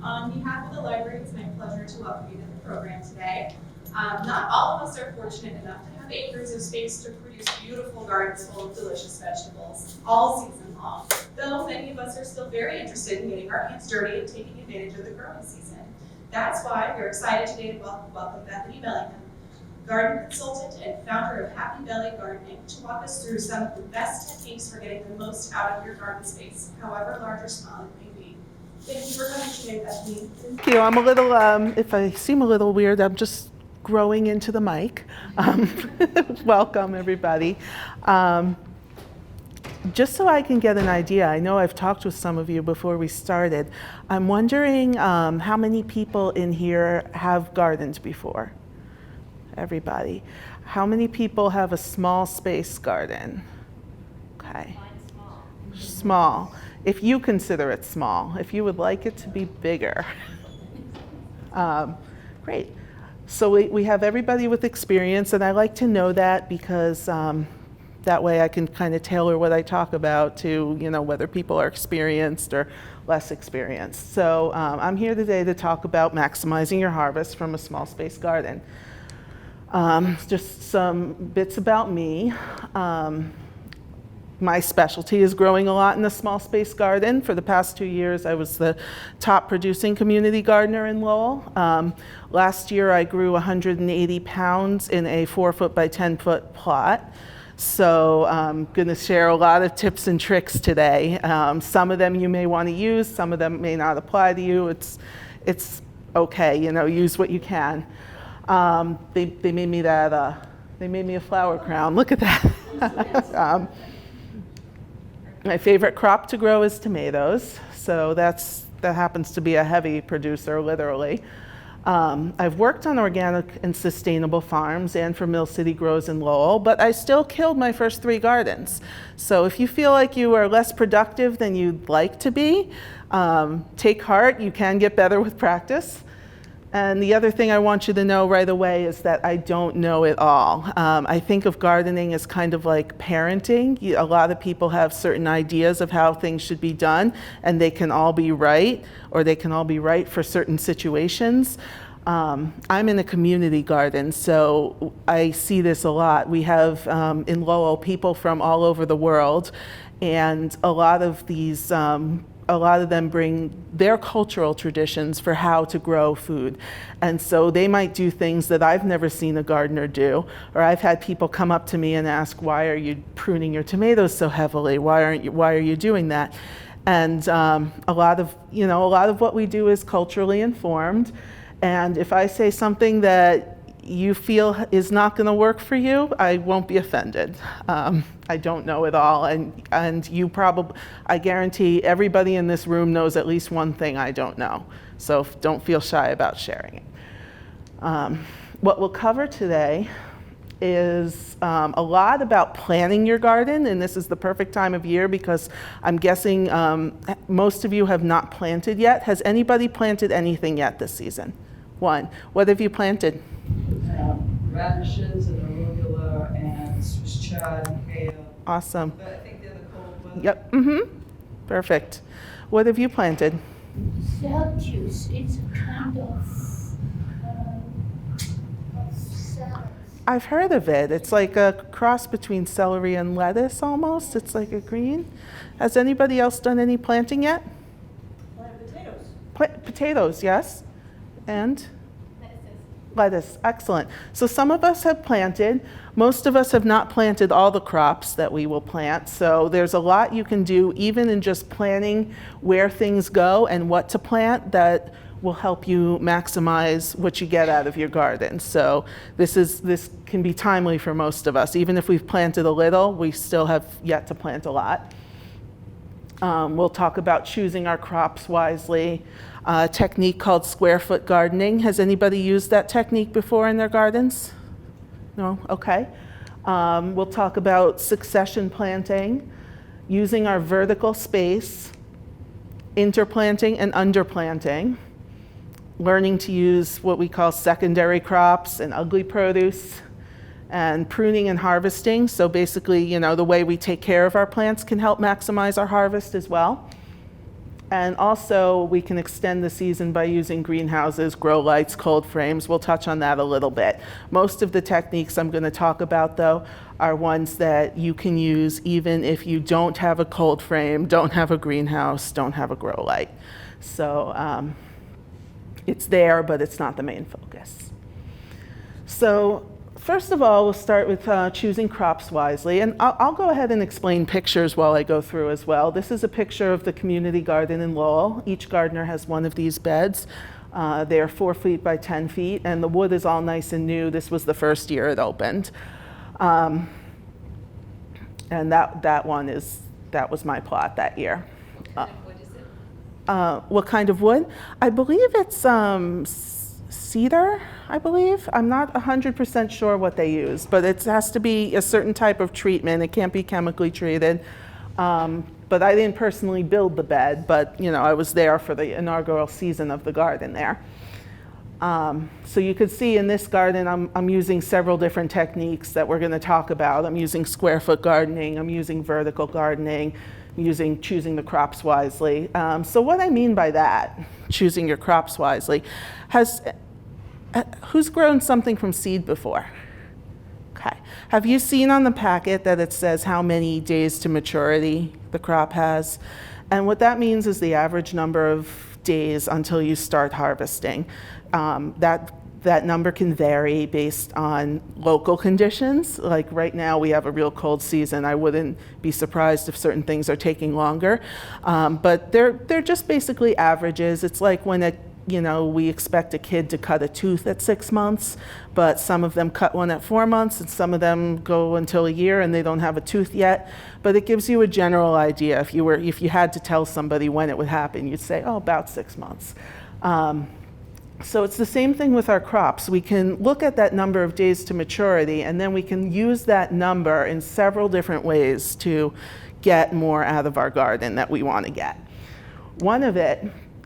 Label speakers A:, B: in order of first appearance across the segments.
A: On behalf of the library, it's my pleasure to welcome you to the program today. Not all of us are fortunate enough to have acres of space to produce beautiful gardens full of delicious vegetables all season long, though many of us are still very interested in getting our hands dirty and taking advantage of the growing season. That's why we're excited today to welcome Bethany Bellingham, garden consultant and founder of Happy Belly Gardening, to walk us through some of the best techniques for getting the most out of your garden space, however large or small it may be. Thank you for coming today, Bethany.
B: Thank you. I'm a little, if I seem a little weird, I'm just growing into the mic. Welcome, everybody. Just so I can get an idea, I know I've talked with some of you before we started. I'm wondering how many people in here have gardened before? Everybody. How many people have a small space garden? Okay. Small. If you consider it small. If you would like it to be bigger. Great. So we have everybody with experience, and I like to know that because that way I can kind of tailor what I talk about to, whether people are experienced or less experienced. So I'm here today to talk about maximizing your harvest from a small space garden. Just some bits about me. My specialty is growing a lot in a small space garden. For the past 2 years, I was the top producing community gardener in Lowell. Last year, I grew 180 pounds in a 4-foot by 10-foot plot. So I'm going to share a lot of tips and tricks today. Some of them you may want to use, some of them may not apply to you. It's okay, use what you can. They made me that. They made me a flower crown. Look at that. My favorite crop to grow is tomatoes. So that happens to be a heavy producer, literally. I've worked on organic and sustainable farms and for Mill City Grows in Lowell, but I still killed my first 3 gardens. So if you feel like you are less productive than you'd like to be, take heart. You can get better with practice. And the other thing I want you to know right away is that I don't know it all. I think of gardening as kind of like parenting. A lot of people have certain ideas of how things should be done, and they can all be right, or they can all be right for certain situations. I'm in a community garden, so I see this a lot. We have in Lowell people from all over the world, and a lot of them bring their cultural traditions for how to grow food. And so they might do things that I've never seen a gardener do, or I've had people come up to me and ask, why are you pruning your tomatoes so heavily? Why are you doing that? And a lot of what we do is culturally informed. And if I say something that you feel is not going to work for you, I won't be offended. I don't know it all, and you probably, I guarantee everybody in this room knows at least one thing I don't know. So don't feel shy about sharing it. What we'll cover today is a lot about planning your garden, and this is the perfect time of year because I'm guessing most of you have not planted yet. Has anybody planted anything yet this season? One. What have you planted?
C: Radishes and arugula and Swiss chard and kale.
B: Awesome.
C: But I think they're the cold weather.
B: Yep. Perfect. What have you planted?
D: Celtius, it's a kind of salad.
B: I've heard of it. It's like a cross between celery and lettuce almost. It's like a green. Has anybody else done any planting yet?
A: Potatoes.
B: Potatoes, yes. And? Lettuce, excellent. So some of us have planted. Most of us have not planted all the crops that we will plant. So there's a lot you can do even in just planning where things go and what to plant that will help you maximize what you get out of your garden. So this can be timely for most of us. Even if we've planted a little, we still have yet to plant a lot. We'll talk about choosing our crops wisely. A technique called square foot gardening. Has anybody used that technique before in their gardens? No? Okay. We'll talk about succession planting, using our vertical space, interplanting and underplanting, learning to use what we call secondary crops and ugly produce, and pruning and harvesting. So basically, the way we take care of our plants can help maximize our harvest as well. And also, we can extend the season by using greenhouses, grow lights, cold frames. We'll touch on that a little bit. Most of the techniques I'm going to talk about, though, are ones that you can use even if you don't have a cold frame, don't have a greenhouse, don't have a grow light. So it's there, but it's not the main focus. So first of all, we'll start with choosing crops wisely. And I'll go ahead and explain pictures while I go through as well. This is a picture of the community garden in Lowell. Each gardener has one of these beds. They're 4 feet by 10 feet, and the wood is all nice and new. This was the first year it opened. And that was my plot that year.
A: What kind of wood is it?
B: What kind of wood? I believe it's cedar, I believe. I'm not 100% sure what they use, but it has to be a certain type of treatment. It can't be chemically treated. But I didn't personally build the bed, but I was there for the inaugural season of the garden there. So you could see in this garden, I'm using several different techniques that we're going to talk about. I'm using square foot gardening, I'm using vertical gardening, choosing the crops wisely. So what I mean by that, choosing your crops wisely, who's grown something from seed before? Okay. Have you seen on the packet that it says how many days to maturity the crop has? And what that means is the average number of days until you start harvesting. That number can vary based on local conditions. Like right now we have a real cold season. I wouldn't be surprised if certain things are taking longer. But they're just basically averages. It's like when we expect a kid to cut a tooth at 6 months, but some of them cut one at 4 months and some of them go until a year and they don't have a tooth yet. But it gives you a general idea. If you had to tell somebody when it would happen, you'd say, oh, about 6 months. So it's the same thing with our crops. We can look at that number of days to maturity, and then we can use that number in several different ways to get more out of our garden that we want to get. One of it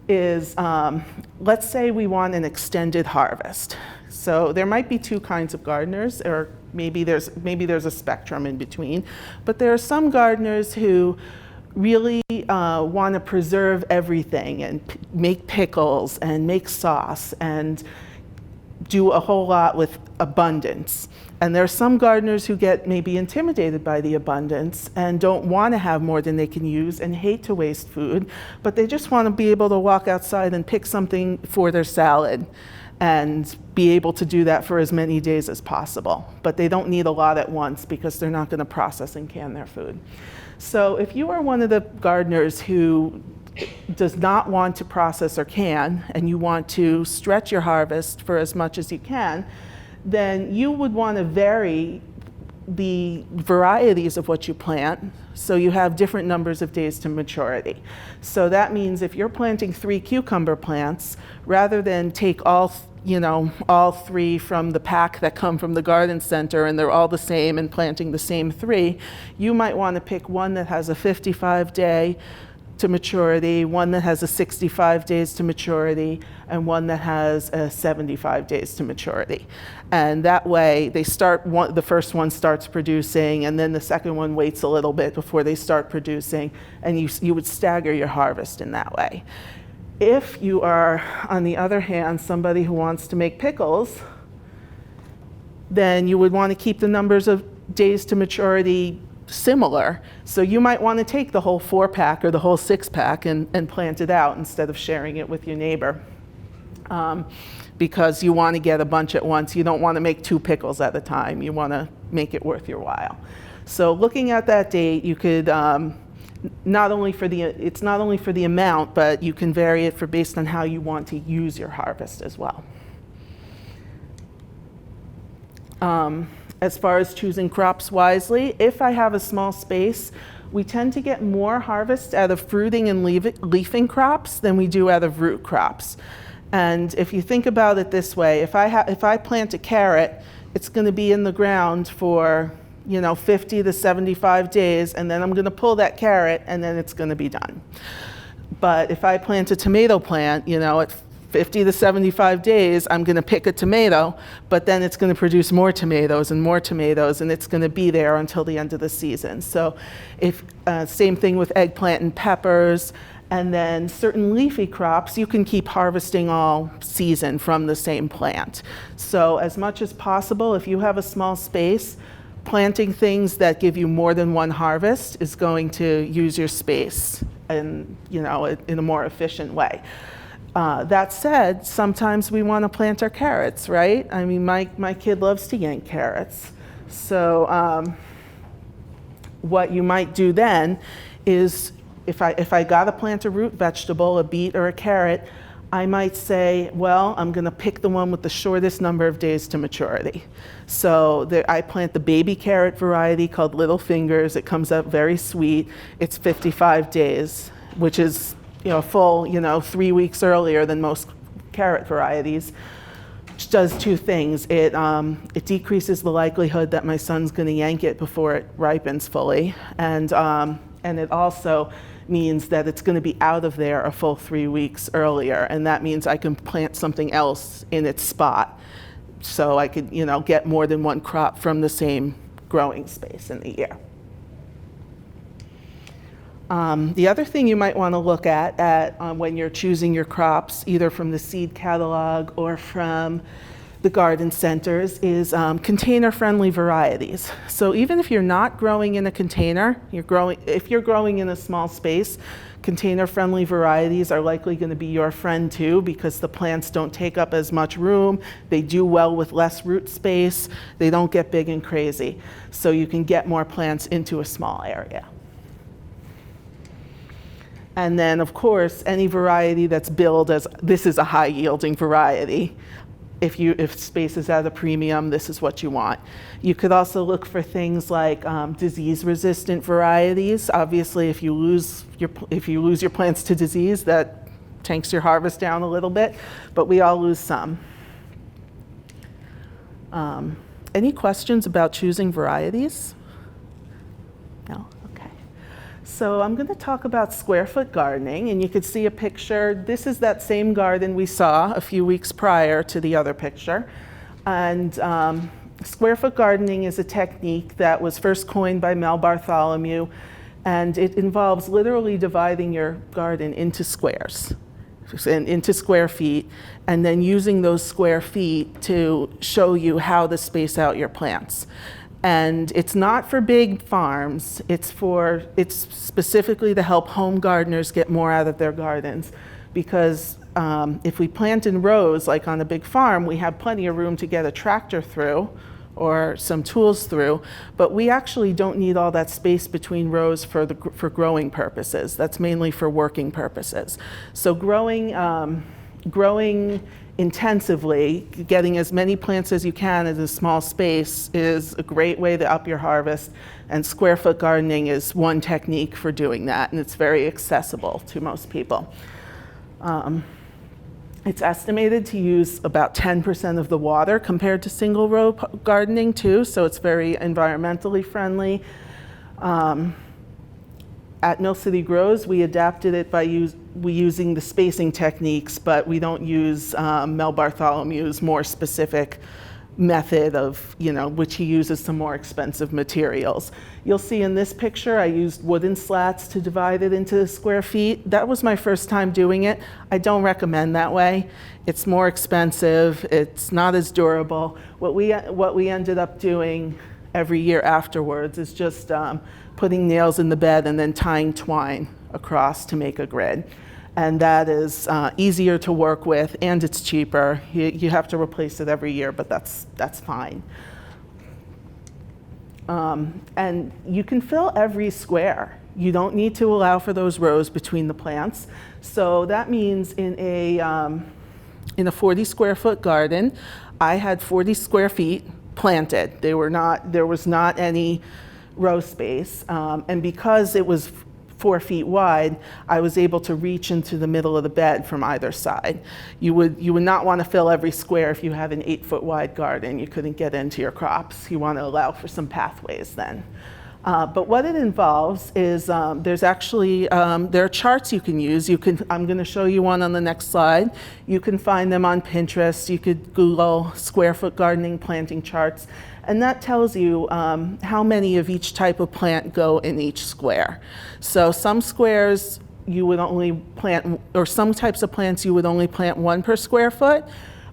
B: is, let's say we want an extended harvest. So there might be two kinds of gardeners, or maybe there's a spectrum in between, but there are some gardeners who really want to preserve everything and make pickles and make sauce and do a whole lot with abundance. And there are some gardeners who get maybe intimidated by the abundance and don't want to have more than they can use and hate to waste food, but they just want to be able to walk outside and pick something for their salad and be able to do that for as many days as possible. But they don't need a lot at once because they're not going to process and can their food. So if you are one of the gardeners who does not want to process or can, and you want to stretch your harvest for as much as you can, then you would want to vary the varieties of what you plant so you have different numbers of days to maturity. So that means if you're planting 3 cucumber plants, rather than take all 3 from the pack that come from the garden center and they're all the same and planting the same 3, you might want to pick one that has a 55-day to maturity, one that has a 65 days to maturity, and one that has a 75 days to maturity. And that way the first one starts producing, and then the second one waits a little bit before they start producing, and you would stagger your harvest in that way. If you are, on the other hand, somebody who wants to make pickles, then you would want to keep the numbers of days to maturity similar. So you might want to take the whole 4-pack or the whole 6-pack and plant it out instead of sharing it with your neighbor. Because you want to get a bunch at once. You don't want to make 2 pickles at a time. You want to make it worth your while. So looking at that date, you could it's not only for the amount, but you can vary it based on how you want to use your harvest as well. As far as choosing crops wisely, if I have a small space, we tend to get more harvest out of fruiting and leafing crops than we do out of root crops. And if you think about it this way, if I plant a carrot, it's going to be in the ground for 50 to 75 days, and then I'm going to pull that carrot, and then it's going to be done. But if I plant a tomato plant, at 50 to 75 days, I'm going to pick a tomato, but then it's going to produce more tomatoes, and it's going to be there until the end of the season. So same thing with eggplant and peppers And then certain leafy crops, you can keep harvesting all season from the same plant. So as much as possible, if you have a small space, planting things that give you more than one harvest is going to use your space and, you know, in a more efficient way. That said, sometimes we want to plant our carrots, right? I mean, my kid loves to yank carrots. So what you might do then is, if I gotta plant a root vegetable, a beet or a carrot, I might say, well, I'm gonna pick the one with the shortest number of days to maturity. So I plant the baby carrot variety called Little Fingers. It comes up very sweet. It's 55 days, which is, you know, full, you know, 3 weeks earlier than most carrot varieties. Which does two things. It decreases the likelihood that my son's gonna yank it before it ripens fully. And it also means that it's going to be out of there a full 3 weeks earlier, and that means I can plant something else in its spot, so I could, you know, get more than one crop from the same growing space in the year. The other thing you might want to look at when you're choosing your crops, either from the seed catalog or from the garden centers, is container-friendly varieties. So even if you're not growing in a container, if you're growing in a small space, container-friendly varieties are likely going to be your friend too, because the plants don't take up as much room, they do well with less root space, they don't get big and crazy. So you can get more plants into a small area. And then, of course, any variety that's billed as this is a high-yielding variety. If space is at a premium, this is what you want. You could also look for things like disease-resistant varieties. Obviously, if you lose your plants to disease, that tanks your harvest down a little bit, but we all lose some. Any questions about choosing varieties? No? Okay. So I'm going to talk about square foot gardening, and you could see a picture. This is that same garden we saw a few weeks prior to the other picture. And square foot gardening is a technique that was first coined by Mel Bartholomew, and it involves literally dividing your garden into squares, and into square feet, and then using those square feet to show you how to space out your plants. And it's not for big farms, it's specifically to help home gardeners get more out of their gardens. Because if we plant in rows, like on a big farm, we have plenty of room to get a tractor through or some tools through, but we actually don't need all that space between rows for growing purposes. That's mainly for working purposes. So growing intensively, getting as many plants as you can in a small space is a great way to up your harvest, and square foot gardening is one technique for doing that, and it's very accessible to most people. It's estimated to use about 10% of the water compared to single row gardening too, so it's very environmentally friendly. At Mill City Grows, we adapted it by using the spacing techniques, but we don't use Mel Bartholomew's more specific method of, which he uses some more expensive materials. You'll see in this picture, I used wooden slats to divide it into square feet. That was my first time doing it. I don't recommend that way. It's more expensive, it's not as durable. What we ended up doing every year afterwards is just putting nails in the bed and then tying twine across to make a grid. And that is easier to work with, and it's cheaper. You have to replace it every year, but that's fine. And you can fill every square. You don't need to allow for those rows between the plants. So that means in a 40 square foot garden, I had 40 square feet planted. There was not any row space, and because it was 4 feet wide, I was able to reach into the middle of the bed from either side. You would not want to fill every square if you have an 8-foot wide garden. You couldn't get into your crops. You want to allow for some pathways then. But what it involves is there's actually, there are charts you can use. I'm going to show you one on the next slide. You can find them on Pinterest. You could Google square foot gardening planting charts. And that tells you how many of each type of plant go in each square. So some squares you would only plant, or some types of plants you would only plant 1 per square foot,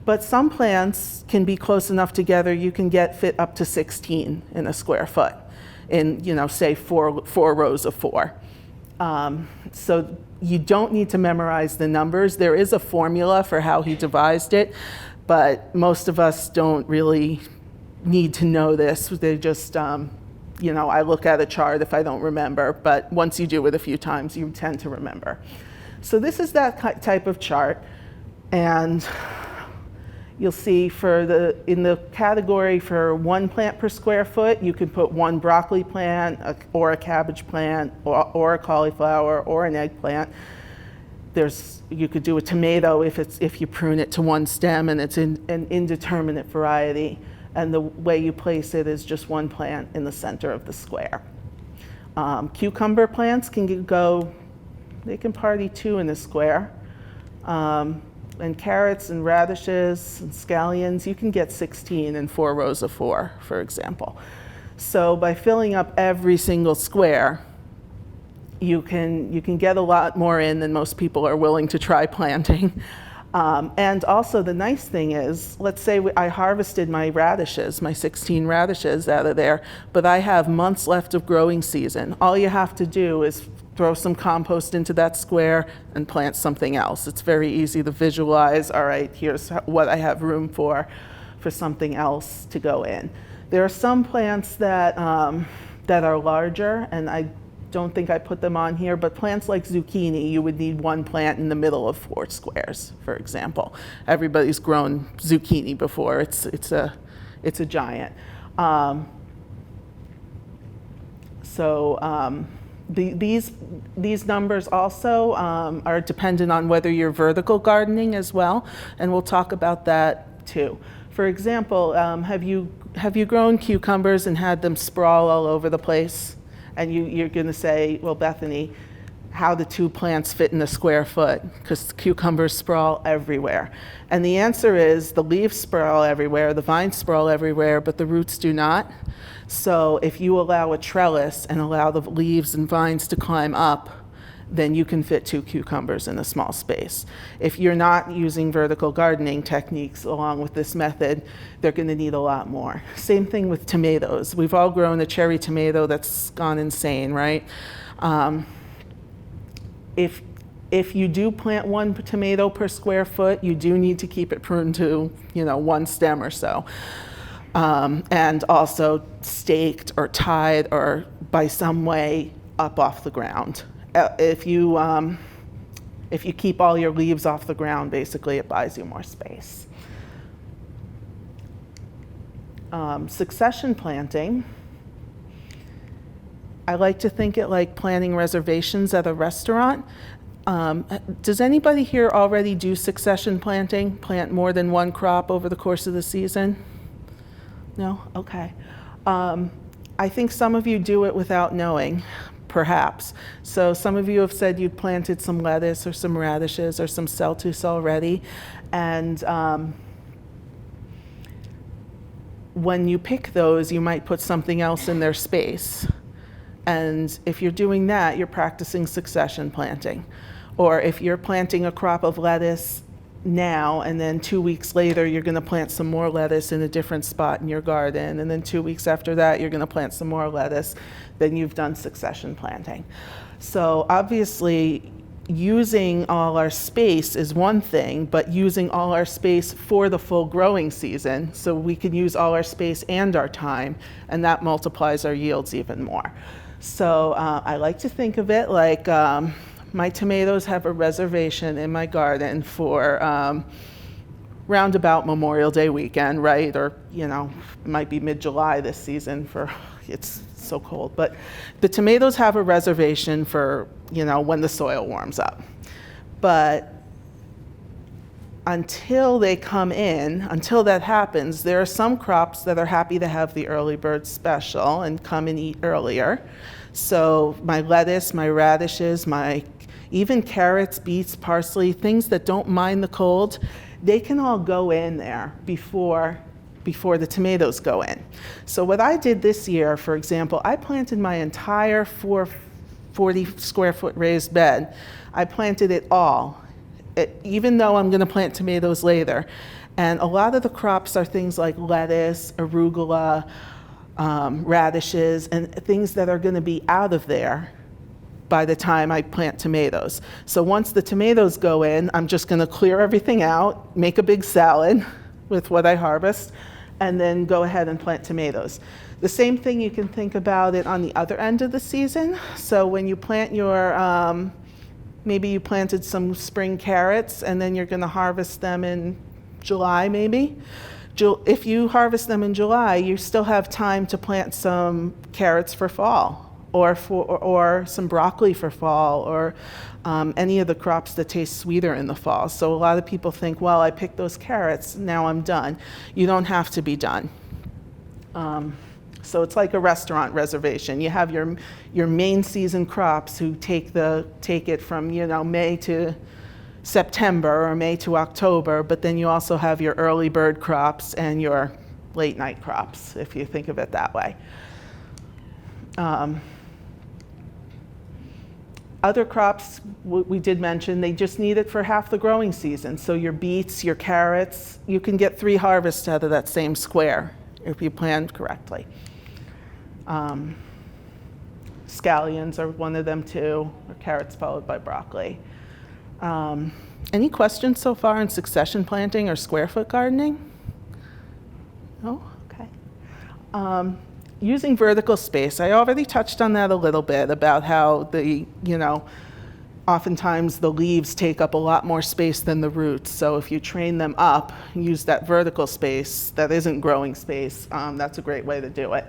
B: but some plants can be close enough together you can fit up to 16 in a square foot in, say 4 rows of 4. So you don't need to memorize the numbers. There is a formula for how he devised it, but most of us don't really need to know this. They just, I look at a chart if I don't remember, but once you do it a few times, you tend to remember. So this is that type of chart, and you'll see in the category for 1 plant per square foot, you can put 1 broccoli plant or a cabbage plant or a cauliflower or an eggplant. You could do a tomato if you prune it to 1 stem and it's an indeterminate variety. And the way you place it is just 1 plant in the center of the square. Cucumber plants they can party 2 in a square. And carrots and radishes and scallions, you can get 16 in 4 rows of 4, for example. So by filling up every single square, you can get a lot more in than most people are willing to try planting. And also the nice thing is, let's say I harvested my 16 radishes out of there, but I have months left of growing season. All you have to do is throw some compost into that square and plant something else. It's very easy to visualize, all right, here's what I have room for something else to go in. There are some plants that are larger, and I don't think I put them on here, but plants like zucchini, you would need 1 plant in the middle of 4 squares, for example. Everybody's grown zucchini before. It's a giant. These numbers also are dependent on whether you're vertical gardening as well, and we'll talk about that too. For example, have you grown cucumbers and had them sprawl all over the place? And you're going to say, well, Bethany, how do 2 plants fit in a square foot? Because cucumbers sprawl everywhere. And the answer is the leaves sprawl everywhere, the vines sprawl everywhere, but the roots do not. So if you allow a trellis and allow the leaves and vines to climb up, then you can fit 2 cucumbers in a small space. If you're not using vertical gardening techniques along with this method, they're going to need a lot more. Same thing with tomatoes. We've all grown a cherry tomato that's gone insane, right? If you do plant 1 tomato per square foot, you do need to keep it pruned to 1 stem or so. And also staked or tied or by some way up off the ground. If you keep all your leaves off the ground, basically it buys you more space. Succession planting. I like to think it like planting reservations at a restaurant. Does anybody here already do succession planting? Plant more than 1 crop over the course of the season? No? Okay. I think some of you do it without knowing, perhaps. So some of you have said you planted some lettuce or some radishes or some celtuce already. And when you pick those, you might put something else in their space. And if you're doing that, you're practicing succession planting. Or if you're planting a crop of lettuce now, and then 2 weeks later, you're going to plant some more lettuce in a different spot in your garden, and then 2 weeks after that, you're going to plant some more lettuce, then you've done succession planting. So obviously, using all our space is one thing, but using all our space for the full growing season, so we can use all our space and our time, and that multiplies our yields even more. So I like to think of it like my tomatoes have a reservation in my garden for roundabout Memorial Day weekend, right? Or, it might be mid-July this season it's so cold. But the tomatoes have a reservation for, when the soil warms up. But until they come in, until that happens, there are some crops that are happy to have the early bird special and come and eat earlier. So my lettuce, my radishes, even carrots, beets, parsley, things that don't mind the cold, they can all go in there before the tomatoes go in. So what I did this year, for example, I planted my entire 40 square foot raised bed. I planted it all, even though I'm gonna plant tomatoes later. And a lot of the crops are things like lettuce, arugula, radishes, and things that are gonna be out of there by the time I plant tomatoes. So once the tomatoes go in, I'm just gonna clear everything out, make a big salad with what I harvest, and then go ahead and plant tomatoes. The same thing, you can think about it on the other end of the season. So when you plant your, maybe you planted some spring carrots and then you're gonna harvest them in July maybe. If you harvest them in July, you still have time to plant some carrots for fall, or some broccoli for fall, or any of the crops that taste sweeter in the fall. So a lot of people think, well, I picked those carrots, now I'm done. You don't have to be done. So it's like a restaurant reservation. You have your main season crops who take it from, you know, May to September or May to October, but then you also have your early bird crops and your late night crops, if you think of it that way. Other crops, we did mention, they just need it for half the growing season. So your beets, your carrots, you can get 3 harvests out of that same square if you plan correctly. Scallions are one of them too, or carrots followed by broccoli. Any questions so far on succession planting or square foot gardening? No? Okay. Using vertical space, I already touched on that a little bit about how oftentimes the leaves take up a lot more space than the roots. So if you train them up, use that vertical space that isn't growing space, that's a great way to do it.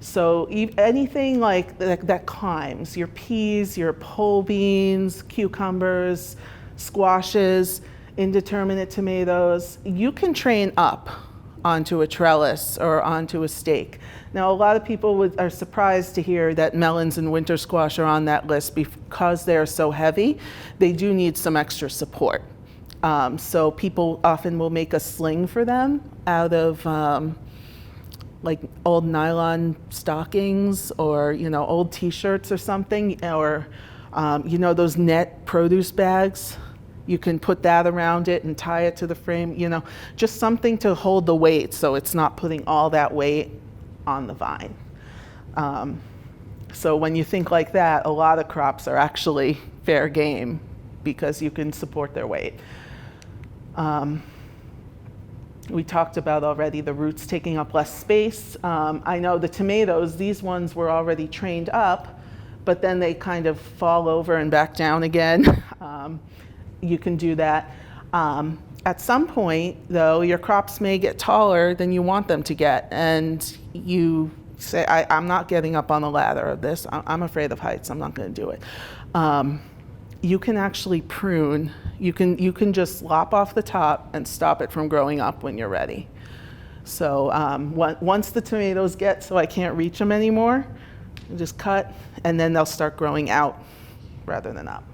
B: So anything like that climbs, your peas, your pole beans, cucumbers, squashes, indeterminate tomatoes, you can train up onto a trellis or onto a stake. Now, a lot of people are surprised to hear that melons and winter squash are on that list because they're so heavy. They do need some extra support. So people often will make a sling for them out of like old nylon stockings or, old t-shirts or something, or, those net produce bags. You can put that around it and tie it to the frame, just something to hold the weight so it's not putting all that weight on the vine. So when you think like that, a lot of crops are actually fair game because you can support their weight. We talked about already the roots taking up less space. I know the tomatoes, these ones were already trained up, but then they kind of fall over and back down again. You can do that. At some point, though, your crops may get taller than you want them to get, and you say, I'm not getting up on the ladder of this. I'm afraid of heights. I'm not going to do it. You can actually prune. You can just lop off the top and stop it from growing up when you're ready. So once the tomatoes get so I can't reach them anymore, you just cut, and then they'll start growing out rather than up.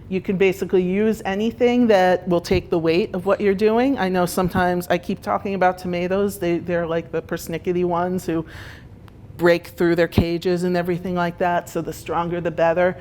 B: You can basically use anything that will take the weight of what you're doing. I know sometimes I keep talking about tomatoes. They're like the persnickety ones who break through their cages and everything like that. So the stronger, the better.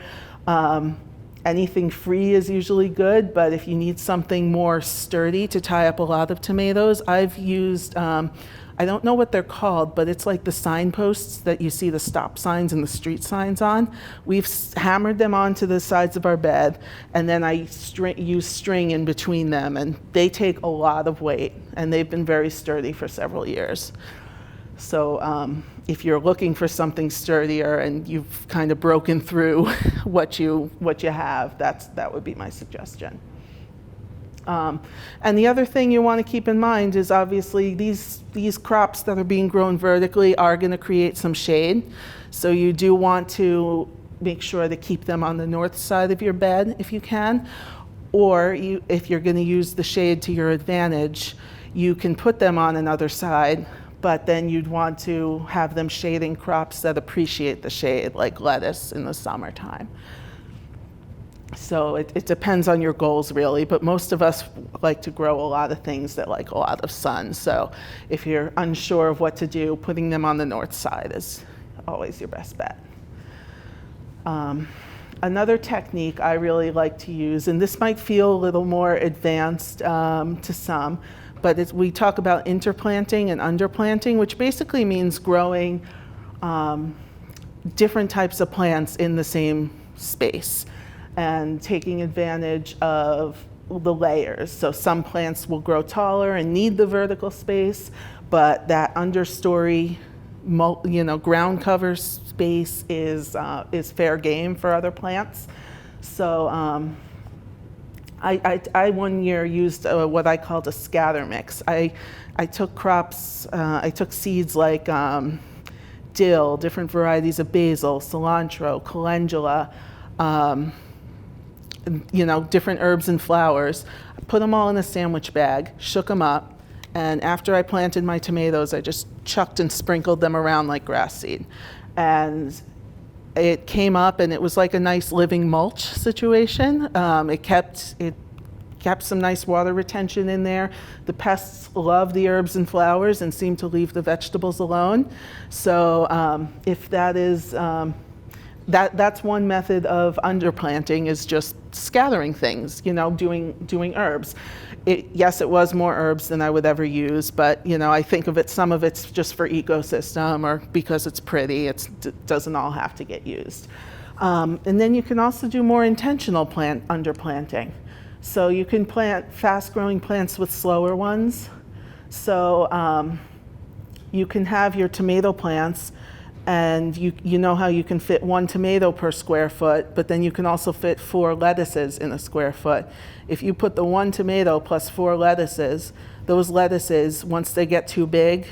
B: Anything free is usually good, but if you need something more sturdy to tie up a lot of tomatoes, I've used, I don't know what they're called, but it's like the signposts that you see the stop signs and the street signs on. We've hammered them onto the sides of our bed, and then I use string in between them, and they take a lot of weight, and they've been very sturdy for several years. So if you're looking for something sturdier and you've kind of broken through what you have, that would be my suggestion. And the other thing you want to keep in mind is obviously these crops that are being grown vertically are going to create some shade. So you do want to make sure to keep them on the north side of your bed if you can. Or if you're going to use the shade to your advantage, you can put them on another side, but then you'd want to have them shading crops that appreciate the shade, like lettuce in the summertime. So it depends on your goals really, but most of us like to grow a lot of things that like a lot of sun. So if you're unsure of what to do, putting them on the north side is always your best bet. Another technique I really like to use, and this might feel a little more advanced to some, but we talk about interplanting and underplanting, which basically means growing different types of plants in the same space and taking advantage of the layers. So some plants will grow taller and need the vertical space, but that understory, ground cover space is fair game for other plants. So I one year used what I called a scatter mix. I took crops, I took seeds like dill, different varieties of basil, cilantro, calendula, different herbs and flowers. I put them all in a sandwich bag, shook them up, and after I planted my tomatoes, I just chucked and sprinkled them around like grass seed. And it came up and it was like a nice living mulch situation. It kept some nice water retention in there. The pests love the herbs and flowers and seem to leave the vegetables alone. So if that is, that's one method of underplanting, is just scattering things, doing herbs. Yes, it was more herbs than I would ever use, but I think of it, some of it's just for ecosystem or because it's pretty. It doesn't all have to get used. And then you can also do more intentional underplanting. So you can plant fast-growing plants with slower ones. So you can have your tomato plants, and you know how you can fit 1 tomato per square foot, but then you can also fit 4 lettuces in a square foot. If you put the 1 tomato plus 4 lettuces, those lettuces, once they get too big,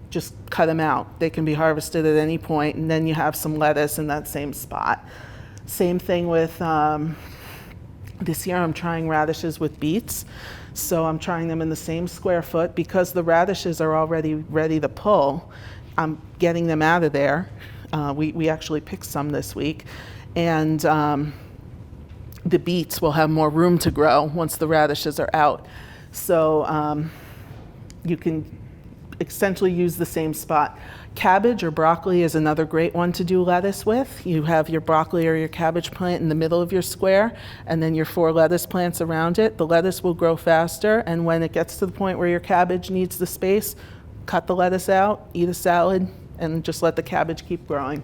B: just cut them out. They can be harvested at any point, and then you have some lettuce in that same spot. Same thing with, this year I'm trying radishes with beets. So I'm trying them in the same square foot. Because the radishes are already ready to pull, I'm getting them out of there. We actually picked some this week. And the beets will have more room to grow once the radishes are out. So you can essentially use the same spot. Cabbage or broccoli is another great one to do lettuce with. You have your broccoli or your cabbage plant in the middle of your square, and then your 4 lettuce plants around it. The lettuce will grow faster, and when it gets to the point where your cabbage needs the space, cut the lettuce out, eat a salad, and just let the cabbage keep growing.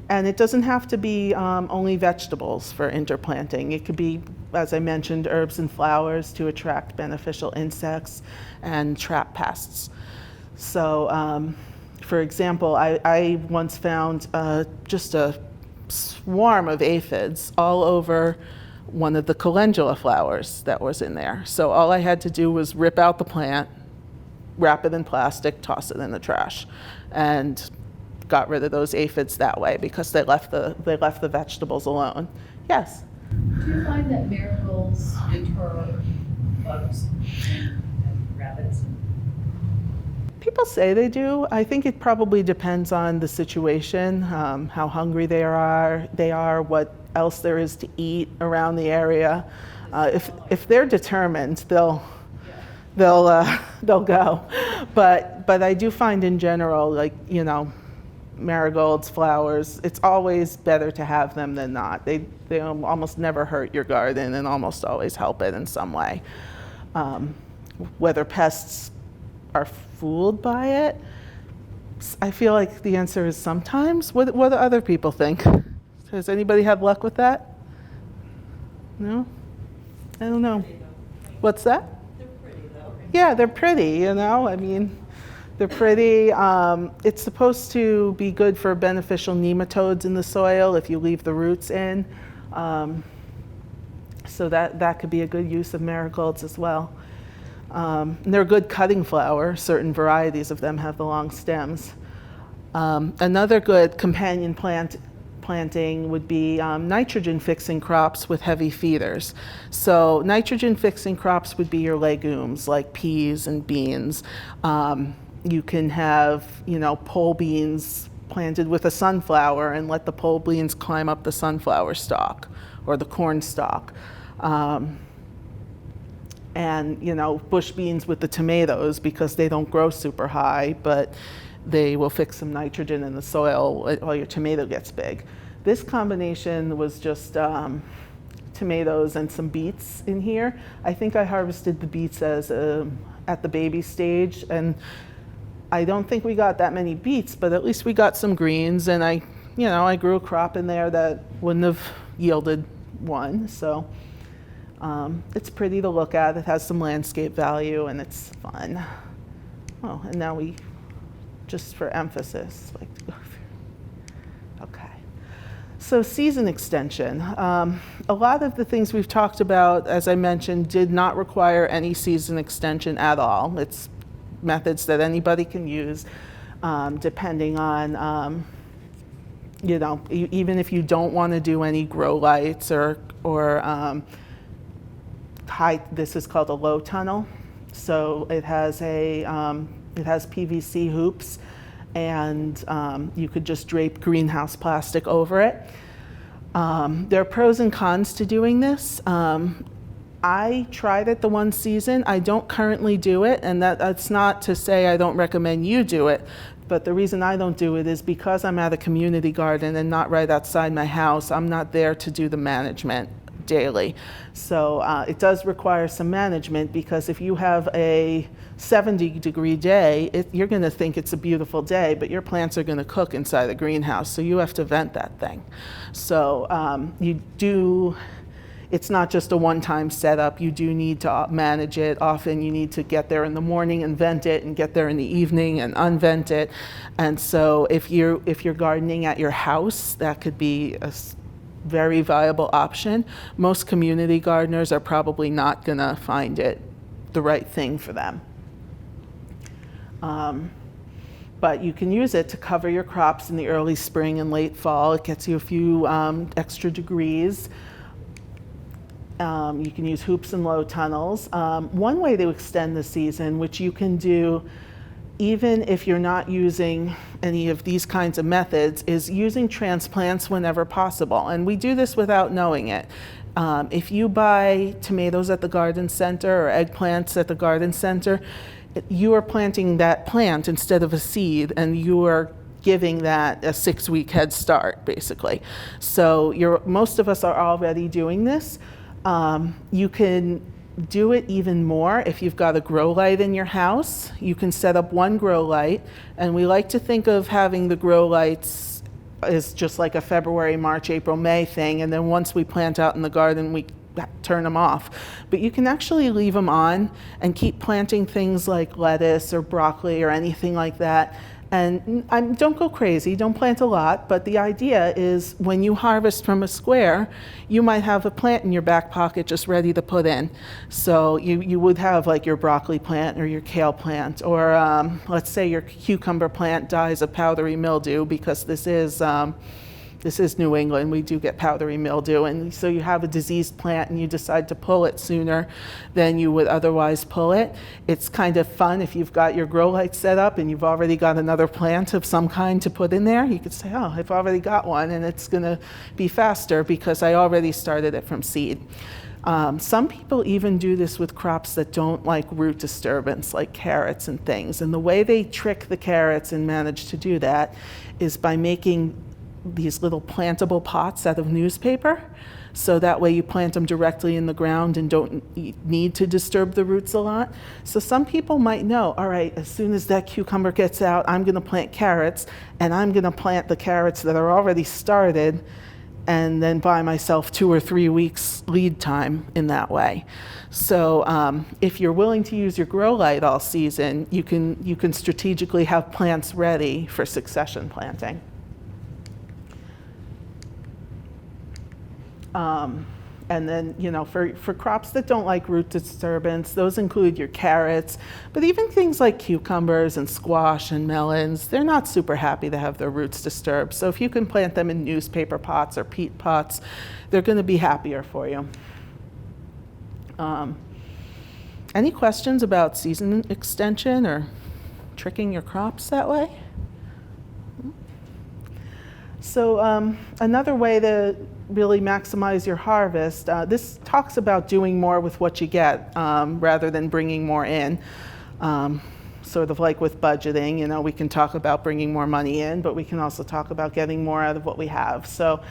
B: And it doesn't have to be only vegetables for interplanting. It could be, as I mentioned, herbs and flowers to attract beneficial insects and trap pests. So, for example, I once found just a swarm of aphids all over one of the calendula flowers that was in there. So all I had to do was rip out the plant, wrap it in plastic, toss it in the trash, and got rid of those aphids that way because they left the vegetables alone. Yes?
C: Do you find that marigolds deter bugs and rabbits?
B: People say they do. I think it probably depends on the situation, how hungry they are, what else there is to eat around the area. If they're determined, they'll go. But I do find in general, like, marigolds, flowers, it's always better to have them than not. They almost never hurt your garden and almost always help it in some way. Whether pests are fooled by it, I feel like the answer is sometimes. What do other people think? Has anybody had luck with that? No? I don't know. What's that?
C: They're pretty though.
B: Yeah, they're pretty, I mean, they're pretty. It's supposed to be good for beneficial nematodes in the soil if you leave the roots in. So that could be a good use of marigolds as well. And they're a good cutting flower. Certain varieties of them have the long stems. Another good companion planting would be nitrogen fixing crops with heavy feeders. So nitrogen fixing crops would be your legumes like peas and beans. You can have, pole beans planted with a sunflower and let the pole beans climb up the sunflower stalk or the corn stalk. And, you know, bush beans with the tomatoes because they don't grow super high, but they will fix some nitrogen in the soil while your tomato gets big. This combination was just tomatoes and some beets in here. I think I harvested the beets as at the baby stage, and I don't think we got that many beets, but at least we got some greens, and I grew a crop in there that wouldn't have yielded one. So it's pretty to look at. It has some landscape value, and it's fun. Oh, and now we, just for emphasis, like to go through. Okay. So season extension. A lot of the things we've talked about, as I mentioned, did not require any season extension at all. It's methods that anybody can use, depending on, you know, even if you don't want to do any grow lights or high. This is called a low tunnel. So it has PVC hoops, and you could just drape greenhouse plastic over it. There are pros and cons to doing this. I tried it the one season. I don't currently do it, and that's not to say I don't recommend you do it, but the reason I don't do it is because I'm at a community garden and not right outside my house. I'm not there to do the management daily. So it does require some management, because if you have a 70-degree day, you're going to think it's a beautiful day, but your plants are going to cook inside the greenhouse, so you have to vent that thing. So it's not just a one-time setup. You do need to manage it. Often you need to get there in the morning and vent it, and get there in the evening and unvent it. And so if you're gardening at your house, that could be a very viable option. Most community gardeners are probably not going to find it the right thing for them. But you can use it to cover your crops in the early spring and late fall. It gets you a few extra degrees. You can use hoops and low tunnels. One way to extend the season, which you can do even if you're not using any of these kinds of methods, is using transplants whenever possible. And we do this without knowing it. If you buy tomatoes at the garden center or eggplants at the garden center, you are planting that plant instead of a seed, and you are giving that a 6-week head start, basically. So most of us are already doing this. You can do it even more if you've got a grow light in your house. You can set up one grow light, and we like to think of having the grow lights as just like a February, March, April, May thing, and then once we plant out in the garden, we turn them off. But you can actually leave them on and keep planting things like lettuce or broccoli or anything like that. And don't go crazy, don't plant a lot, but the idea is when you harvest from a square, you might have a plant in your back pocket just ready to put in. So you would have like your broccoli plant or your kale plant, or let's say your cucumber plant dies of powdery mildew, because this is New England, we do get powdery mildew, and so you have a diseased plant and you decide to pull it sooner than you would otherwise pull it. It's kind of fun if you've got your grow light set up and you've already got another plant of some kind to put in there. You could say, oh, I've already got one, and it's gonna be faster because I already started it from seed. Some people even do this with crops that don't like root disturbance, like carrots and things. And the way they trick the carrots and manage to do that is by making these little plantable pots out of newspaper. So that way you plant them directly in the ground and don't need to disturb the roots a lot. So some people might know, all right, as soon as that cucumber gets out, I'm gonna plant carrots, and I'm gonna plant the carrots that are already started, and then buy myself 2 or 3 weeks lead time in that way. So if you're willing to use your grow light all season, you can strategically have plants ready for succession planting. And then, you know, for crops that don't like root disturbance, those include your carrots, but even things like cucumbers and squash and melons, they're not super happy to have their roots disturbed. So if you can plant them in newspaper pots or peat pots, they're going to be happier for you. Any questions about season extension or tricking your crops that way? So another way to really maximize your harvest, this talks about doing more with what you get rather than bringing more in. Sort of like with budgeting, you know, we can talk about bringing more money in, but we can also talk about getting more out of what we have. So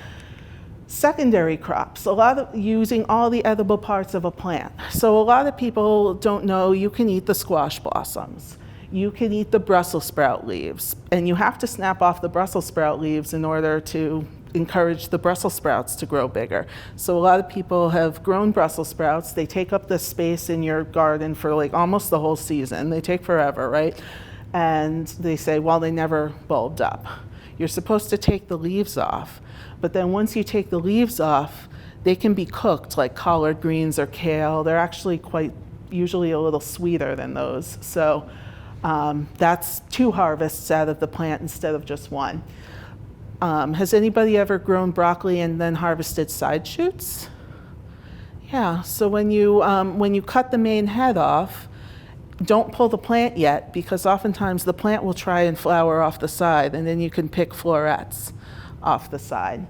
B: secondary crops, a lot of using all the edible parts of a plant. So a lot of people don't know you can eat the squash blossoms. You can eat the Brussels sprout leaves, and you have to snap off the Brussels sprout leaves in order to encourage the Brussels sprouts to grow bigger. So a lot of people have grown Brussels sprouts. They take up the space in your garden for like almost the whole season. They take forever, right? And they say, well, they never bulbed up. You're supposed to take the leaves off, but then once you take the leaves off, they can be cooked like collard greens or kale. They're actually usually a little sweeter than those. So that's 2 harvests out of the plant instead of just 1. Has anybody ever grown broccoli and then harvested side shoots? Yeah, so when you cut the main head off, don't pull the plant yet, because oftentimes the plant will try and flower off the side, and then you can pick florets off the side.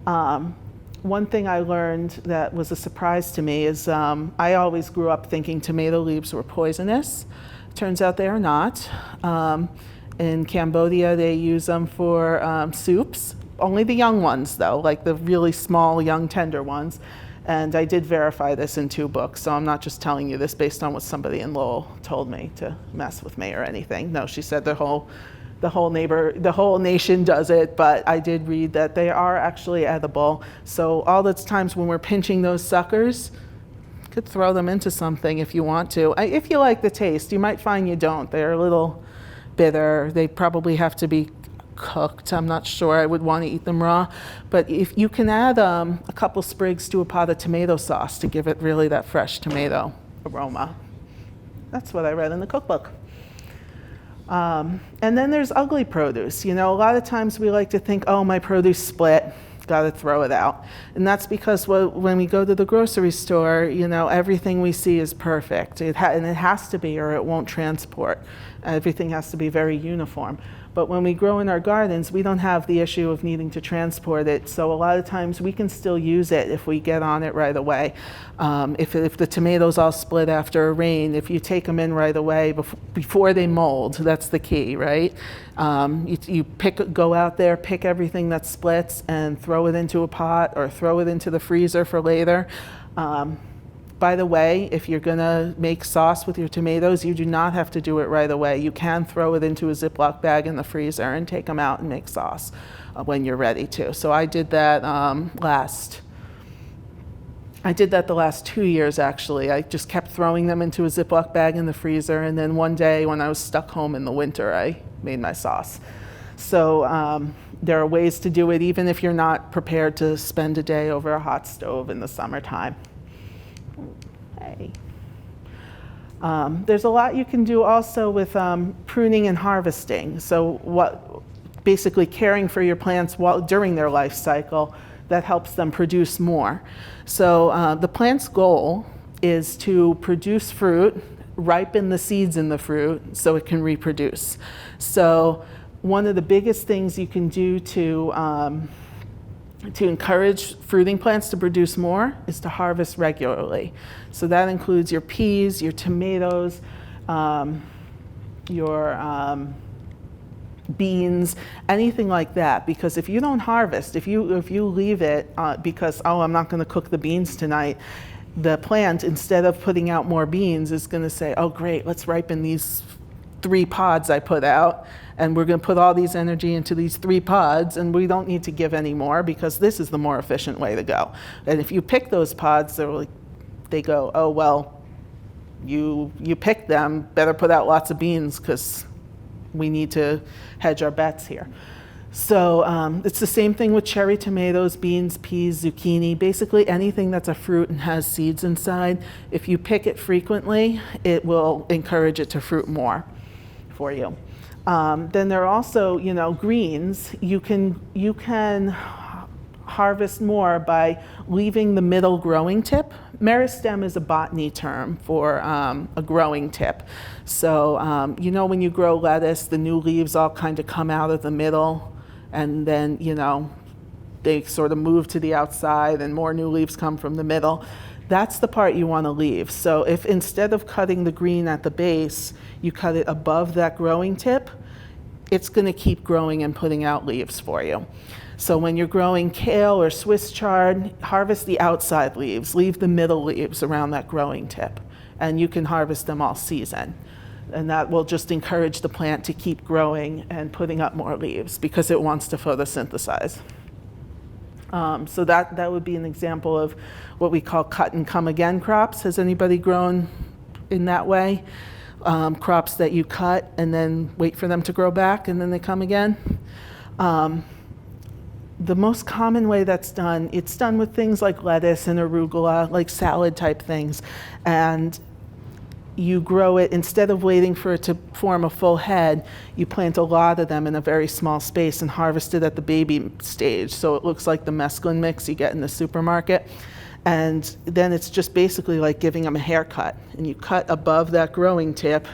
B: One thing I learned that was a surprise to me is I always grew up thinking tomato leaves were poisonous. Turns out they are not. In Cambodia, they use them for soups. Only the young ones, though, like the really small, young, tender ones. And I did verify this in 2 books, so I'm not just telling you this based on what somebody in Lowell told me to mess with me or anything. No, she said the whole nation does it, but I did read that they are actually edible. So all those times when we're pinching those suckers, you could throw them into something if you want to. If you like the taste, you might find you don't. They're a little bitter. They probably have to be cooked. I'm not sure I would want to eat them raw, but if you can add a couple sprigs to a pot of tomato sauce to give it really that fresh tomato aroma. That's what I read in the cookbook. And then there's ugly produce. You know, a lot of times we like to think, oh, my produce split, got to throw it out. And that's because when we go to the grocery store, you know, everything we see is perfect. And it has to be, or it won't transport. Everything has to be very uniform. But when we grow in our gardens, we don't have the issue of needing to transport it. So a lot of times we can still use it if we get on it right away. If the tomatoes all split after a rain, if you take them in right away before they mold, that's the key, right? You go out there, pick everything that splits and throw it into a pot or throw it into the freezer for later. By the way, if you're gonna make sauce with your tomatoes, you do not have to do it right away. You can throw it into a Ziploc bag in the freezer and take them out and make sauce when you're ready to. So I did that the last 2 years, actually. I just kept throwing them into a Ziploc bag in the freezer, and then one day when I was stuck home in the winter, I made my sauce. So there are ways to do it even if you're not prepared to spend a day over a hot stove in the summertime. Hey. There's a lot you can do also with pruning and harvesting. So basically caring for your plants during their life cycle that helps them produce more. So the plant's goal is to produce fruit, ripen the seeds in the fruit so it can reproduce. So one of the biggest things you can do to encourage fruiting plants to produce more is to harvest regularly. So that includes your peas, your tomatoes, your beans, anything like that. Because if you don't harvest, if you leave it because, oh, I'm not going to cook the beans tonight, the plant, instead of putting out more beans, is going to say, oh, great, let's ripen these 3 pods I put out, and we're going to put all these energy into these 3 pods, and we don't need to give any more because this is the more efficient way to go. And if you pick those pods, they go, oh, well, you picked them, better put out lots of beans because we need to hedge our bets here. So it's the same thing with cherry tomatoes, beans, peas, zucchini, basically anything that's a fruit and has seeds inside. If you pick it frequently, it will encourage it to fruit more for you. Then there are also, greens. You can harvest more by leaving the middle growing tip. Meristem is a botany term for a growing tip. So, when you grow lettuce, the new leaves all kind of come out of the middle, and then, you know, they sort of move to the outside and more new leaves come from the middle. That's the part you want to leave. So if instead of cutting the green at the base, you cut it above that growing tip, it's going to keep growing and putting out leaves for you. So when you're growing kale or Swiss chard, harvest the outside leaves, leave the middle leaves around that growing tip, and you can harvest them all season. And that will just encourage the plant to keep growing and putting up more leaves because it wants to photosynthesize. So that would be an example of what we call cut and come again crops. Has anybody grown in that way? Crops that you cut and then wait for them to grow back and then they come again. The most common way that's done, it's done with things like lettuce and arugula, like salad type things. And you grow it, instead of waiting for it to form a full head, you plant a lot of them in a very small space and harvest it at the baby stage. So it looks like the mesclun mix you get in the supermarket. And then it's just basically like giving them a haircut. And you cut above that growing tip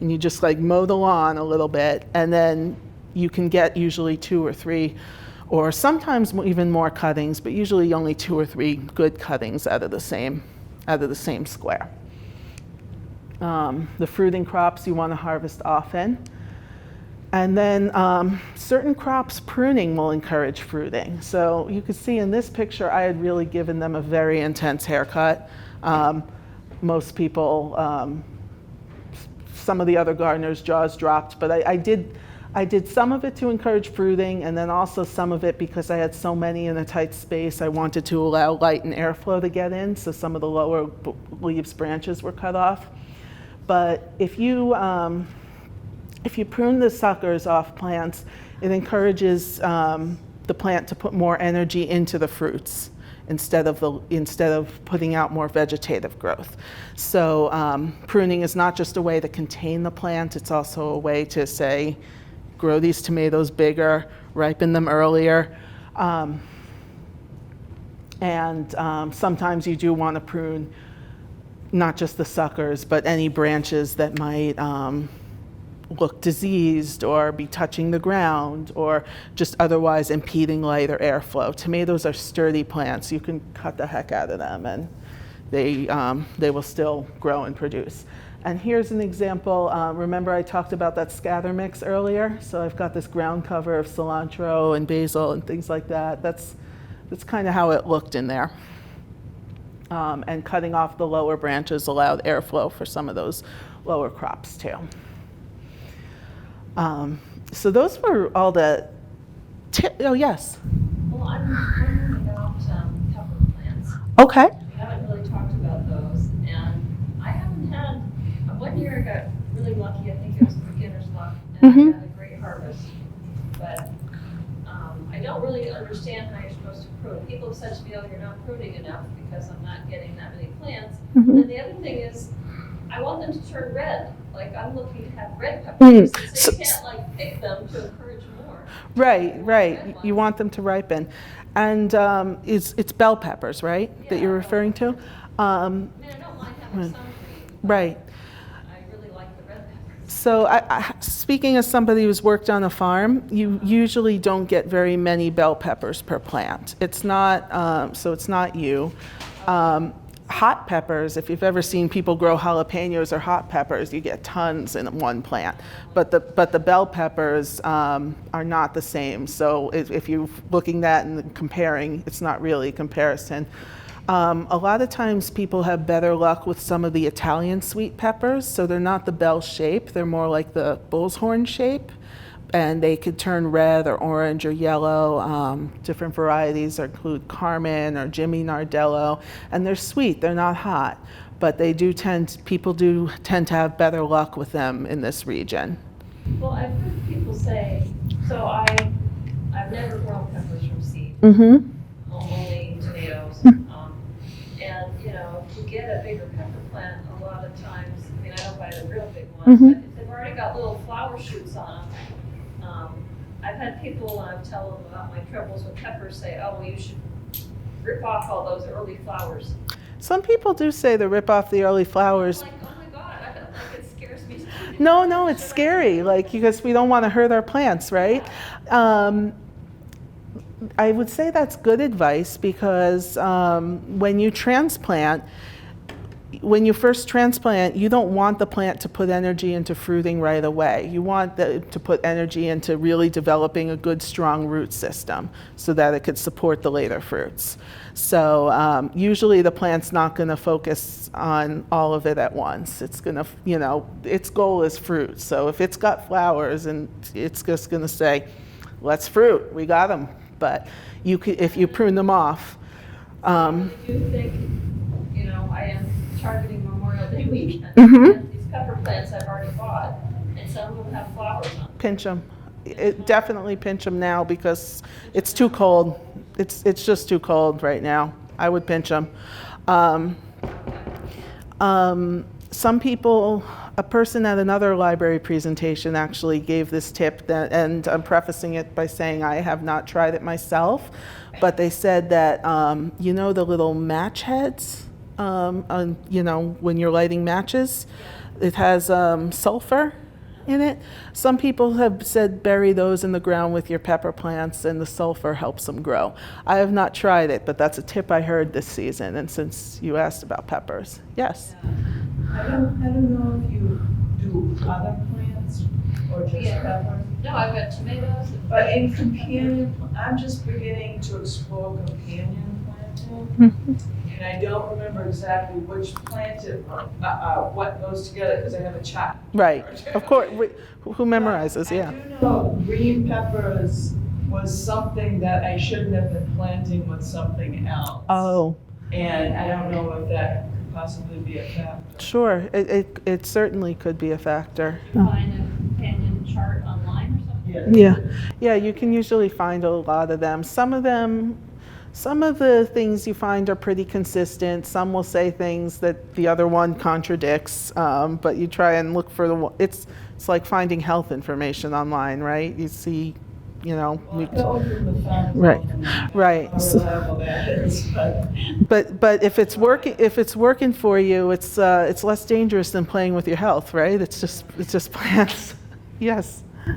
B: and you just like mow the lawn a little bit. And then you can get usually 2 or 3 or sometimes even more cuttings, but usually only 2 or 3 good cuttings out of the same square. The fruiting crops you want to harvest often. And then certain crops, pruning will encourage fruiting. So you can see in this picture, I had really given them a very intense haircut. Most people, some of the other gardeners' jaws dropped, but I did some of it to encourage fruiting, and then also some of it because I had so many in a tight space, I wanted to allow light and airflow to get in, so some of the lower leaves branches were cut off. But if you prune the suckers off plants, it encourages the plant to put more energy into the fruits instead of putting out more vegetative growth. So pruning is not just a way to contain the plant, it's also a way to say, grow these tomatoes bigger, ripen them earlier. Sometimes you do want to prune not just the suckers, but any branches that might look diseased or be touching the ground or just otherwise impeding light or airflow. Tomatoes are sturdy plants. You can cut the heck out of them and they will still grow and produce. And here's an example. Remember I talked about that scatter mix earlier? So I've got this ground cover of cilantro and basil and things like that. That's kind of how it looked in there. And cutting off the lower branches allowed airflow for some of those lower crops too. So those were all the oh yes.
C: Well, I'm wondering about cover plants.
B: Okay.
C: We haven't really talked about those, and I haven't had, one year I got really lucky, I think it was beginner's luck, and I had a great harvest. But I don't really understand how you're supposed to prune. People have said to me, oh, you're not pruning enough because I'm not getting that many plants. And the other thing is, I want them to turn red. Like, I'm looking to have red peppers. So you can't, like, pick them to encourage more.
B: Right. You want them to ripen. And it's bell peppers, right, that you're referring to?
C: I mean, I don't mind having some green.
B: Right.
C: I really like the red peppers.
B: So speaking as somebody who's worked on a farm, you usually don't get very many bell peppers per plant. It's not, so it's not you. Hot peppers, if you've ever seen people grow jalapenos or hot peppers, you get tons in one plant. But the bell peppers are not the same. So if you're looking at and comparing, it's not really a comparison. A lot of times people have better luck with some of the Italian sweet peppers. So they're not the bell shape, they're more like the bull's horn shape. And they could turn red or orange or yellow. Different varieties include Carmen or Jimmy Nardello, and they're sweet, they're not hot, but people do tend to have better luck with them in this region.
C: Well, I've heard people say, so I've never grown peppers from seed, only tomatoes. And, you know, to get a bigger pepper plant, a lot of times, I mean, I don't buy the real big ones, but if they've already got little flower shoots on them, I've had people, when I tell them about my troubles with peppers, say, oh, well, you should rip off all those early flowers.
B: Some people do say to rip off the early flowers.
C: I'm like, oh my God, I don't think it scares me.
B: No, it's scary, like, because we don't want to hurt our plants, right? I would say that's good advice because when you transplant, when you first transplant, you don't want the plant to put energy into fruiting right away. You want to put energy into really developing a good, strong root system so that it could support the later fruits. So usually the plant's not going to focus on all of it at once. It's going to, you know, its goal is fruit. So if it's got flowers, and it's just going to say, let's fruit, we got them. But you could, if you prune them off.
C: I do think, you know, I am targeting Memorial Day weekend.
B: Mhm.
C: These pepper plants I've already bought, and some of them have flowers on them.
B: Pinch them. Definitely pinch them now because it's too cold. It's just too cold right now. I would pinch them. Some people, a person at another library presentation actually gave this tip, and I'm prefacing it by saying I have not tried it myself, but they said that, you know, the little match heads, you know, when you're lighting matches, it has sulfur in it. Some people have said bury those in the ground with your pepper plants and the sulfur helps them grow. I have not tried it, but that's a tip I heard this season, and since you asked about peppers. Yes?
E: I don't know if you do other plants or just
C: Yeah.
E: peppers.
C: No, I've got tomatoes.
E: But in companion, I'm just beginning to explore companion planting. And I don't remember exactly which plant it, what goes together, because I have a chart.
B: Right, of course. Who memorizes,
E: I
B: yeah.
E: do know green peppers was something that I shouldn't have been planting with something else.
B: Oh,
E: And I don't know if that could possibly be a factor.
B: sure. It certainly could be a factor.
C: Find a companion chart online or something?
B: Yeah, yeah, you can usually find a lot of them. Some of the things you find are pretty consistent. Some will say things that the other one contradicts, but you try and look for the one. It's like finding health information online, right? You see, you know.
E: Going from the farm.
B: Right.
E: How reliable that is, but.
B: But if it's working for you, it's less dangerous than playing with your health, right? It's just plants. Yes.
F: I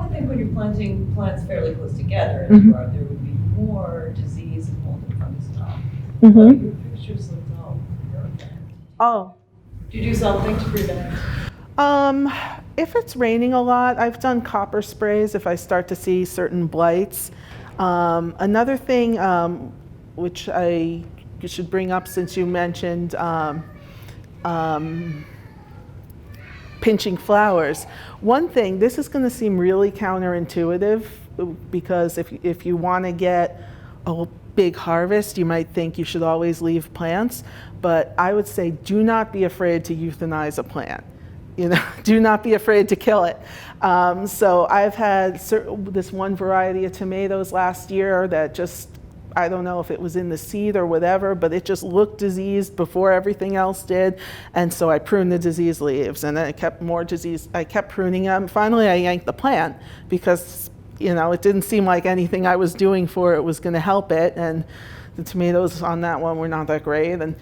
F: would think when you're planting plants fairly close together,
B: Mhm.
F: there would be more disease and mold and fungus stuff.
B: Mhm.
F: Your pictures look all perfect.
B: Oh.
F: Do you do something to prevent?
B: If it's raining a lot, I've done copper sprays if I start to see certain blights. Another thing which I should bring up since you mentioned pinching flowers. One thing, this is going to seem really counterintuitive because if you want to get a big harvest, you might think you should always leave plants, but I would say do not be afraid to euthanize a plant. You know, do not be afraid to kill it. So I've had this one variety of tomatoes last year that just, I don't know if it was in the seed or whatever, but it just looked diseased before everything else did. And so I pruned the diseased leaves, and then I kept more disease. I kept pruning them. Finally, I yanked the plant because, you know, it didn't seem like anything I was doing for it was going to help it. And the tomatoes on that one were not that great. And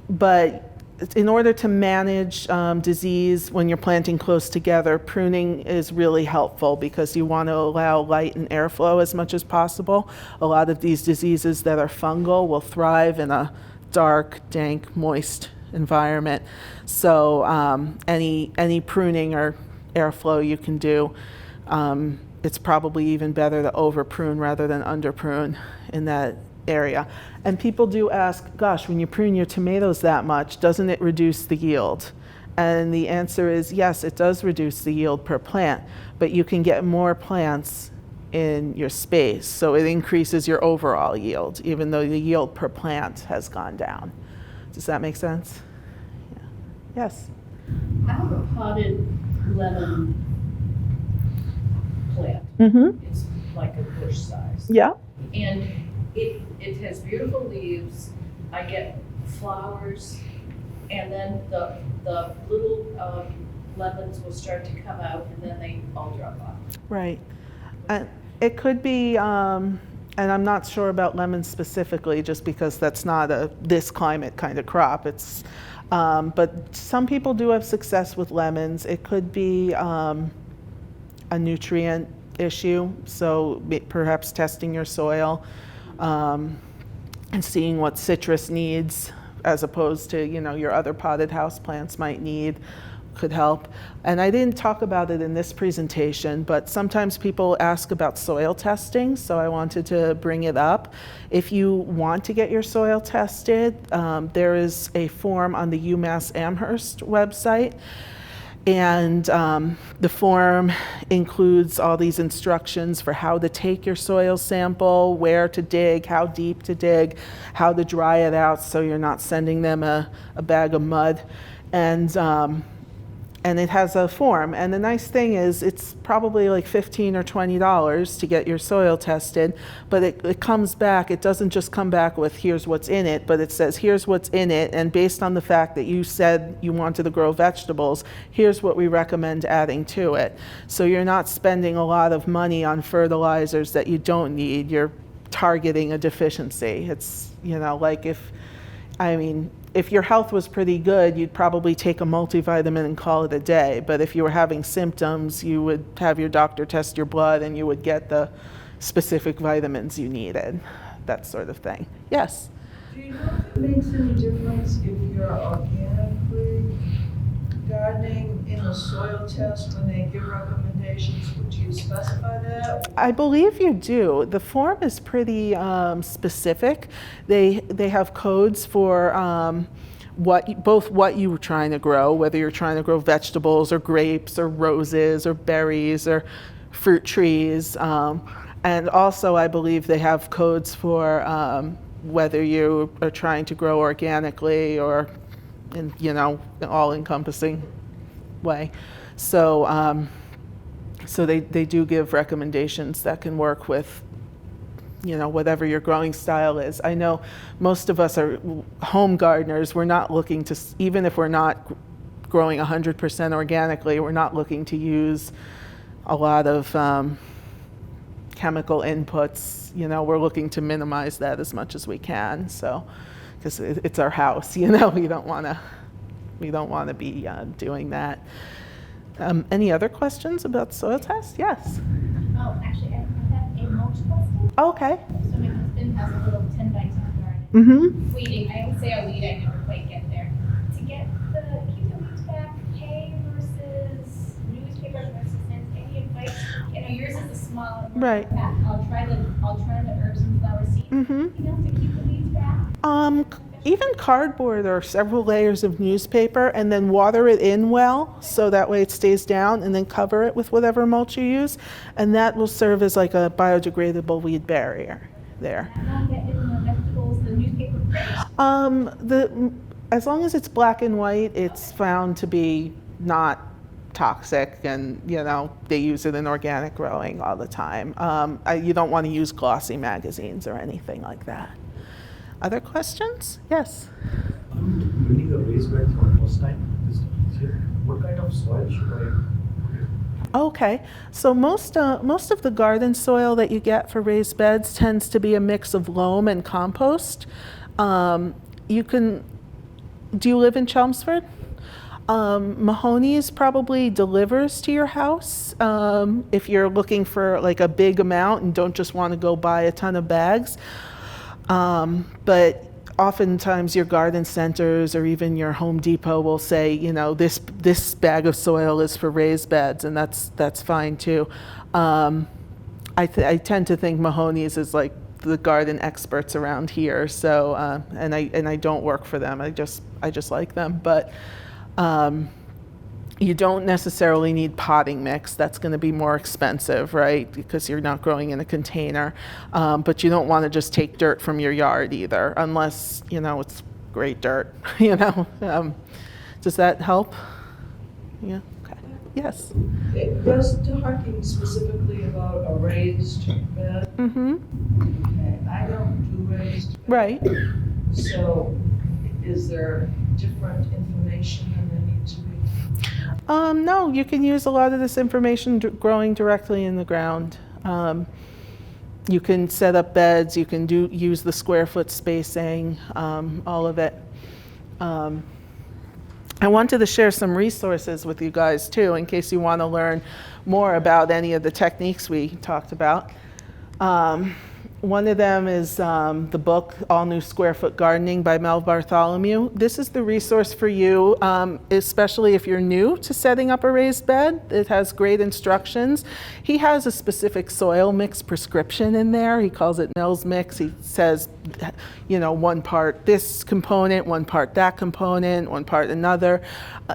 B: but in order to manage disease when you're planting close together, pruning is really helpful because you want to allow light and airflow as much as possible. A lot of these diseases that are fungal will thrive in a dark, dank, moist environment. So any pruning or airflow you can do, it's probably even better to over prune rather than under prune in that area. And people do ask, gosh, when you prune your tomatoes that much, doesn't it reduce the yield? And the answer is yes, it does reduce the yield per plant, but you can get more plants in your space, so it increases your overall yield, even though the yield per plant has gone down. Does that make sense? Yeah. Yes?
D: I have a potted lemon plant.
B: Mm-hmm.
F: It's like a bush size.
B: Yeah.
F: And it has beautiful leaves. I get flowers, and then the little lemons will start to come out, and then they all drop off.
B: Right. It could be, and I'm not sure about lemons specifically, just because that's not a this climate kind of crop. It's, but some people do have success with lemons. It could be a nutrient issue. So perhaps testing your soil and seeing what citrus needs as opposed to, your other potted house plants might need could help. And I didn't talk about it in this presentation, but sometimes people ask about soil testing, so I wanted to bring it up. If you want to get your soil tested, there is a form on the UMass Amherst website, and the form includes all these instructions for how to take your soil sample, where to dig, how deep to dig, how to dry it out so you're not sending them a bag of mud. And it has a form. And the nice thing is it's probably like $15 or $20 to get your soil tested, but it comes back. It doesn't just come back with here's what's in it, but it says here's what's in it, and based on the fact that you said you wanted to grow vegetables, here's what we recommend adding to it. So you're not spending a lot of money on fertilizers that you don't need. You're targeting a deficiency. It's, like if your health was pretty good, you'd probably take a multivitamin and call it a day. But if you were having symptoms, you would have your doctor test your blood and you would get the specific vitamins you needed, that sort of thing. Yes?
E: Do you know if it makes any difference if you're organically gardening in the soil test when they give recommendations? Would you specify that?
B: I believe you do. The form is pretty specific. They have codes for what you were trying to grow, whether you're trying to grow vegetables or grapes or roses or berries or fruit trees. And also I believe they have codes for whether you are trying to grow organically or in, all-encompassing way. So so they do give recommendations that can work with, whatever your growing style is. I know most of us are home gardeners. We're not looking to, even if we're not growing 100% organically, we're not looking to use a lot of chemical inputs. We're looking to minimize that as much as we can. So, because it's our house, we don't want to be doing that. Any other questions about soil tests? Yes.
G: Oh, actually, I have a mulch question.
B: Okay.
G: So my husband has a little 10 by 10 garden.
B: Mm-hmm.
G: Weeding, I always say a weed, I never quite get there. To keep the weeds back, hay versus newspaper versus things, any advice? Yours is a small one.
B: Right.
G: I'll try the herbs and flower seeds.
B: Mm-hmm.
G: To keep the weeds back.
B: Even cardboard or several layers of newspaper, and then water it in well so that way it stays down, and then cover it with whatever mulch you use, and that will serve as like a biodegradable weed barrier there.
G: I don't get in the vegetables, the newspaper.
B: As long as it's black and white, it's found to be not toxic, and they use it in organic growing all the time. You don't want to use glossy magazines or anything like that. Other questions? Yes.
H: I'm building a raised bed for the first time this year. What kind of soil should I?
B: Okay, so most of the garden soil that you get for raised beds tends to be a mix of loam and compost. Do you live in Chelmsford? Mahoney's probably delivers to your house if you're looking for like a big amount and don't just want to go buy a ton of bags. But oftentimes your garden centers or even your Home Depot will say, this bag of soil is for raised beds, and that's fine too. I tend to think Mahoney's is like the garden experts around here. So and I don't work for them. I just like them, but. You don't necessarily need potting mix. That's going to be more expensive, right? Because you're not growing in a container. But you don't want to just take dirt from your yard either, unless, it's great dirt, Does that help? Yeah, okay. Yes.
E: It was talking specifically about a raised bed.
B: Mm-hmm.
E: Okay, I don't do raised beds.
B: Right.
E: So is there different information than there needs to be?
B: No, you can use a lot of this information growing directly in the ground. You can set up beds, you can use the square foot spacing, all of it. I wanted to share some resources with you guys too, in case you want to learn more about any of the techniques we talked about. One of them is the book, All New Square Foot Gardening by Mel Bartholomew. This is the resource for you, especially if you're new to setting up a raised bed. It has great instructions. He has a specific soil mix prescription in there. He calls it Mel's Mix. He says, you know, 1 part this component, 1 part that component, 1 part another.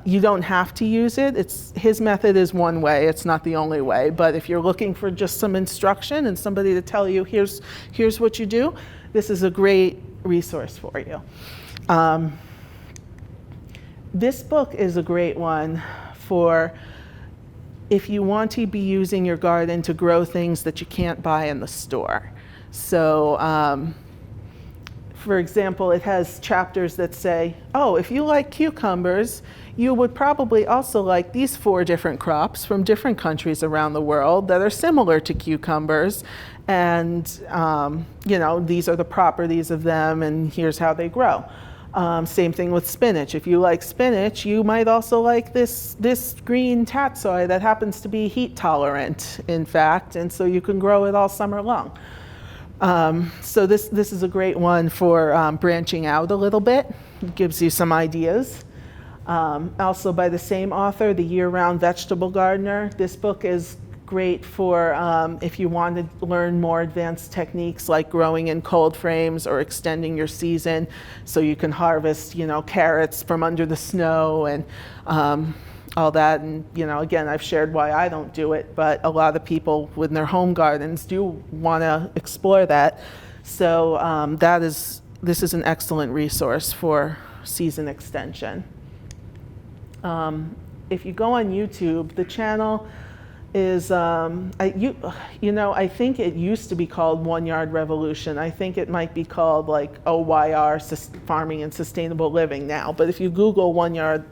B: You don't have to use it. His method is one way. It's not the only way. But if you're looking for just some instruction and somebody to tell you, here's what you do, this is a great resource for you. This book is a great one for if you want to be using your garden to grow things that you can't buy in the store. So, for example, it has chapters that say, oh, if you like cucumbers, you would probably also like these 4 different crops from different countries around the world that are similar to cucumbers. And, you know, these are the properties of them, and here's how they grow. Same thing with spinach. If you like spinach, you might also like this green tatsoi that happens to be heat tolerant, in fact, and so you can grow it all summer long. So this is a great one for branching out a little bit. It gives you some ideas. Also by the same author, The Year-Round Vegetable Gardener. This book is great for if you want to learn more advanced techniques like growing in cold frames or extending your season so you can harvest, you know, carrots from under the snow and all that. And, you know, again, I've shared why I don't do it, but a lot of people with their home gardens do want to explore that. So this is an excellent resource for season extension. If you go on YouTube, the channel is, I think it used to be called One Yard Revolution. I think it might be called like OYR, Farming and Sustainable Living now. But if you Google One Yard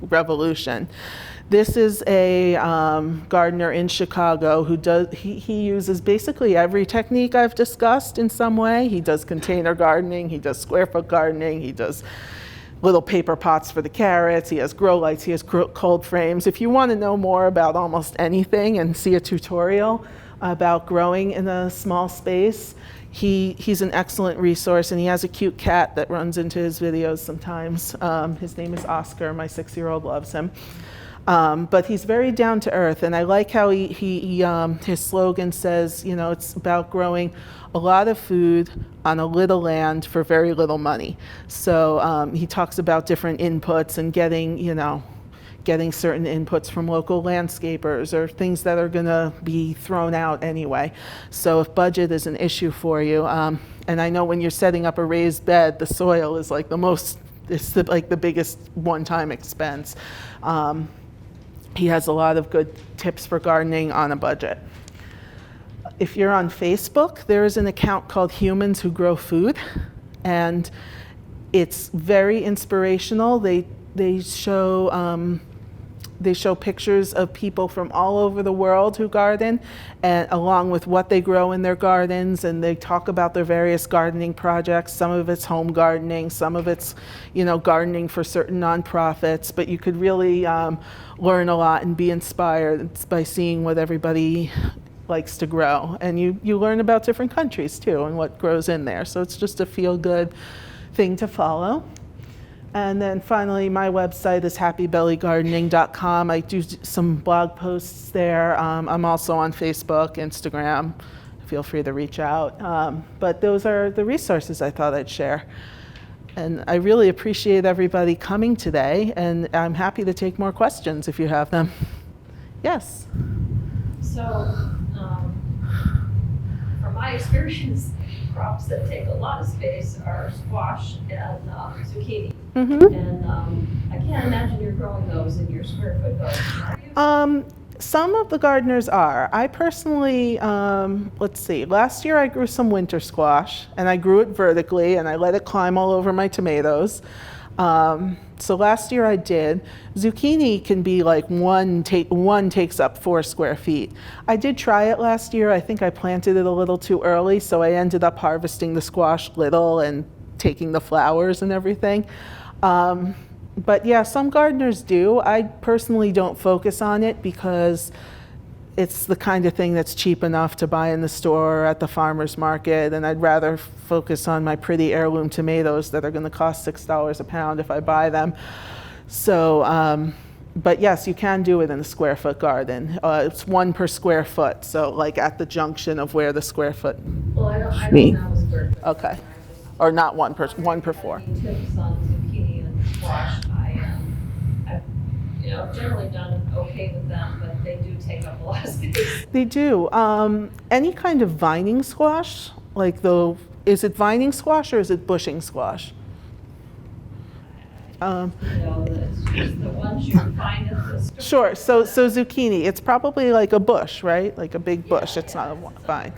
B: Revolution, this is a gardener in Chicago who he uses basically every technique I've discussed in some way. He does container gardening, he does square foot gardening, he does little paper pots for the carrots, he has grow lights, he has cold frames. If you want to know more about almost anything and see a tutorial about growing in a small space, he's an excellent resource, and he has a cute cat that runs into his videos sometimes. His name is Oscar, my 6-year-old loves him. But he's very down to earth, and I like how his slogan says, you know, it's about growing a lot of food on a little land for very little money. So he talks about different inputs and getting certain inputs from local landscapers or things that are going to be thrown out anyway. So if budget is an issue for you, and I know when you're setting up a raised bed, the soil is like the biggest one-time expense. He has a lot of good tips for gardening on a budget. If you're on Facebook, there is an account called Humans Who Grow Food, and it's very inspirational. They show pictures of people from all over the world who garden, and along with what they grow in their gardens, and they talk about their various gardening projects. Some of it's home gardening, some of it's, gardening for certain nonprofits, but you could really learn a lot and be inspired by seeing what everybody likes to grow. And you learn about different countries too and what grows in there. So it's just a feel-good thing to follow. And then finally, my website is happybellygardening.com. I do some blog posts there. I'm also on Facebook, Instagram. Feel free to reach out. But those are the resources I thought I'd share. And I really appreciate everybody coming today, and I'm happy to take more questions if you have them. Yes?
C: So, from my experience, crops that take a lot of space are squash and zucchini.
B: Mm-hmm.
C: And I can't imagine you're growing those in your square foot garden, are you?
B: Some of the gardeners are. I personally, let's see, last year I grew some winter squash, and I grew it vertically, and I let it climb all over my tomatoes. So last year I did. Zucchini can be like one takes up 4 square feet. I did try it last year. I think I planted it a little too early, so I ended up harvesting the squash little and taking the flowers and everything. But yeah, some gardeners do. I personally don't focus on it because it's the kind of thing that's cheap enough to buy in the store or at the farmer's market, and I'd rather focus on my pretty heirloom tomatoes that are going to cost $6 a pound if I buy them. So, but yes, you can do it in a square foot garden. It's 1 per square foot, so like at the junction of where the square foot,
C: Well, I don't have a square foot.
B: okay, or not 1 per 4.
C: Any tips on zucchini and squash? I've generally done okay with them, but they do take up a lot of space.
B: They do. Any kind of vining squash, like is it vining squash or is it bushing squash?
C: It's just the ones you find at the store.
B: Sure. So zucchini, it's probably like a bush, right? Like a big bush. It's not a vine.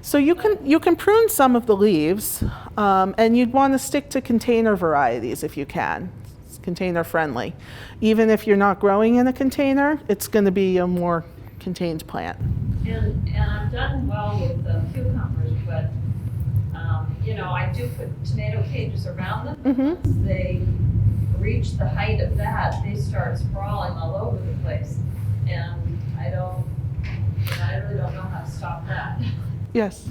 B: So you can prune some of the leaves, and you'd want to stick to container varieties if you can. It's container friendly. Even if you're not growing in a container, it's going to be a more contained plant.
C: And I've done well with the cucumbers, but I do put tomato cages around them.
B: Mm-hmm.
C: Once they reach the height of that, they start sprawling all over the place, and I really don't know how to stop that.
B: Yes.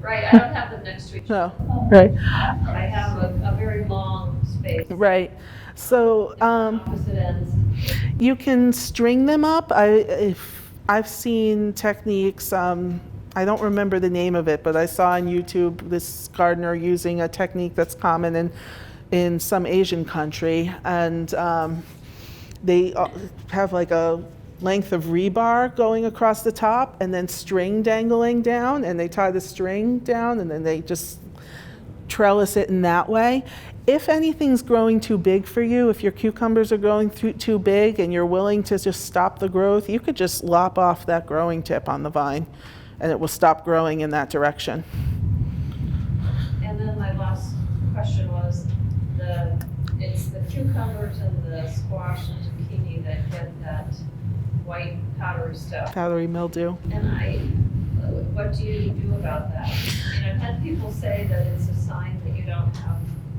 C: Right, I don't have them next to each other.
B: No. Right.
C: I have a very long space.
B: Right. So
C: Opposite ends.
B: you can string them up. I've seen techniques. I don't remember the name of it, but I saw on YouTube this gardener using a technique that's common in some Asian country, and they have like a length of rebar going across the top and then string dangling down, and they tie the string down and then they just trellis it in that way. If anything's growing too big for you, if your cucumbers are growing too big and you're willing to just stop the growth, you could just lop off that growing tip on the vine and it will stop growing in that direction.
C: And then my last question was, it's the cucumbers and the squash and zucchini that get that white powdery stuff.
B: Powdery mildew.
C: And what do you do about that? I've had people say that it's a sign that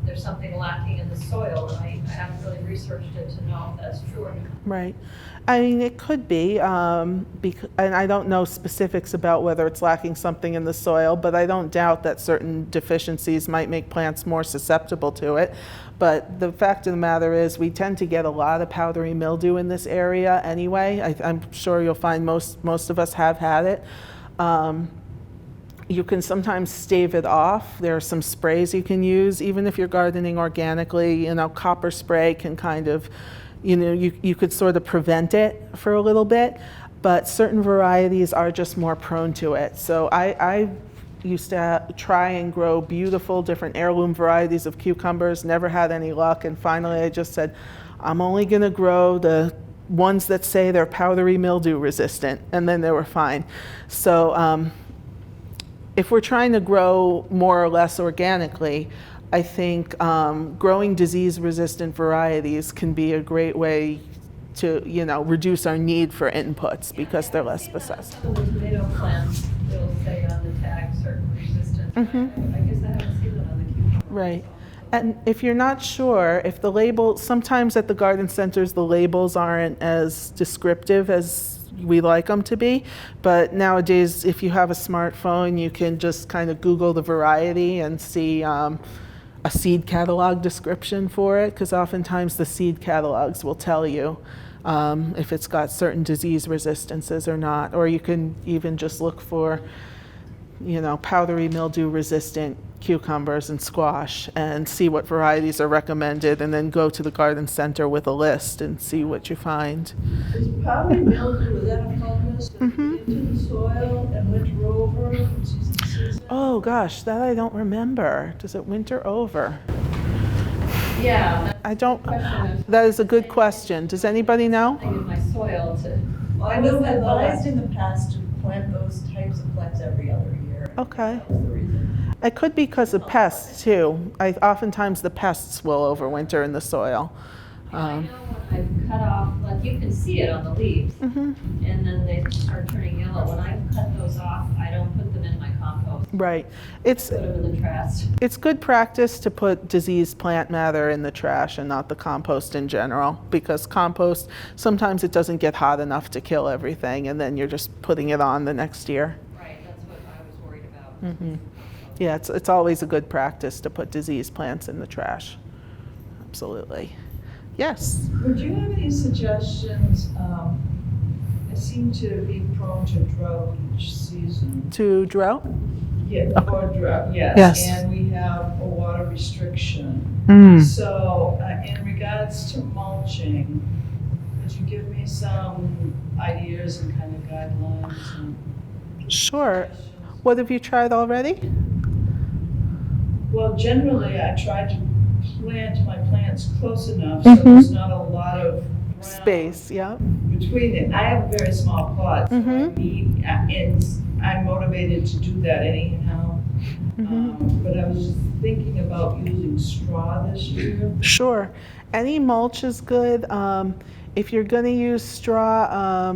C: there's something lacking in the soil, and I haven't really researched it to know if that's true or not.
B: Right. I mean, it could be, and I don't know specifics about whether it's lacking something in the soil, but I don't doubt that certain deficiencies might make plants more susceptible to it. But the fact of the matter is we tend to get a lot of powdery mildew in this area anyway. I'm sure you'll find most of us have had it. You can sometimes stave it off. There are some sprays you can use, even if you're gardening organically. Copper spray can kind of, you could sort of prevent it for a little bit, but certain varieties are just more prone to it. So I used to try and grow beautiful different heirloom varieties of cucumbers, never had any luck, and finally I just said, I'm only going to grow the ones that say they're powdery mildew resistant, and then they were fine. So if we're trying to grow more or less organically, I think growing disease-resistant varieties can be a great way to, reduce our need for inputs because they're less possessed.
C: Some of the tomato plants, they'll say on the tag certain resistance. I guess I haven't seen that on the cucumber.
B: Right. And if you're not sure, if the label, sometimes at the garden centers the labels aren't as descriptive as we like them to be, but nowadays if you have a smartphone you can just kind of Google the variety and see a seed catalog description for it, because oftentimes the seed catalogs will tell you if it's got certain disease resistances or not, or you can even just look for powdery mildew resistant cucumbers and squash and see what varieties are recommended, and then go to the garden center with a list and see what you find.
E: Is powdery mildew, is that a fungus that gets into the soil and winter over from season to season?
B: Oh gosh, that I don't remember. Does it winter over?
C: Yeah.
B: I don't. That is a good question. Does anybody know?
C: I give my soil to.
E: Well, I know that advised in the past to plant those types of plants every other year.
B: Okay.
E: That was the reason.
B: It could be because of pests too. Oftentimes the pests will overwinter in the soil.
C: And I know when I've cut off, like you can see it on the leaves,
B: Mhm.
C: and then they start turning yellow. When I've cut those off, I don't put them in my compost.
B: Right.
C: I put them in the trash.
B: It's good practice to put diseased plant matter in the trash and not the compost in general, because compost, sometimes it doesn't get hot enough to kill everything, and then you're just putting it on the next year.
C: Right, that's what I was worried about.
B: Mhm. Yeah, it's always a good practice to put diseased plants in the trash. Absolutely. Yes.
E: Would you have any suggestions? I seem to be prone to drought each season.
B: To drought?
E: Yeah, or drought, yes.
B: Yes.
E: And we have a water restriction.
B: Mm.
E: So, in regards to mulching, could you give me some ideas and kind of guidelines and
B: Sure.
E: suggestions?
B: What have you tried already?
E: Well, generally, I try to plant my plants close enough so there's not a lot of ground
B: Space, yeah.
E: between it. I have a very small plot, so I
B: Mhm.
E: need, and I'm motivated to do that anyhow. But I was just thinking about using straw this year.
B: Sure. Any mulch is good. If you're going to use straw,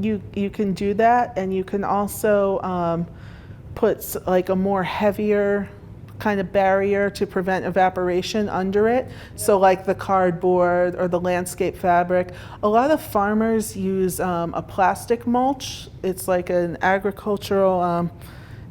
B: you can do that, and you can also put like a more heavier kind of barrier to prevent evaporation under it. So like the cardboard or the landscape fabric. A lot of farmers use a plastic mulch. It's like an agricultural,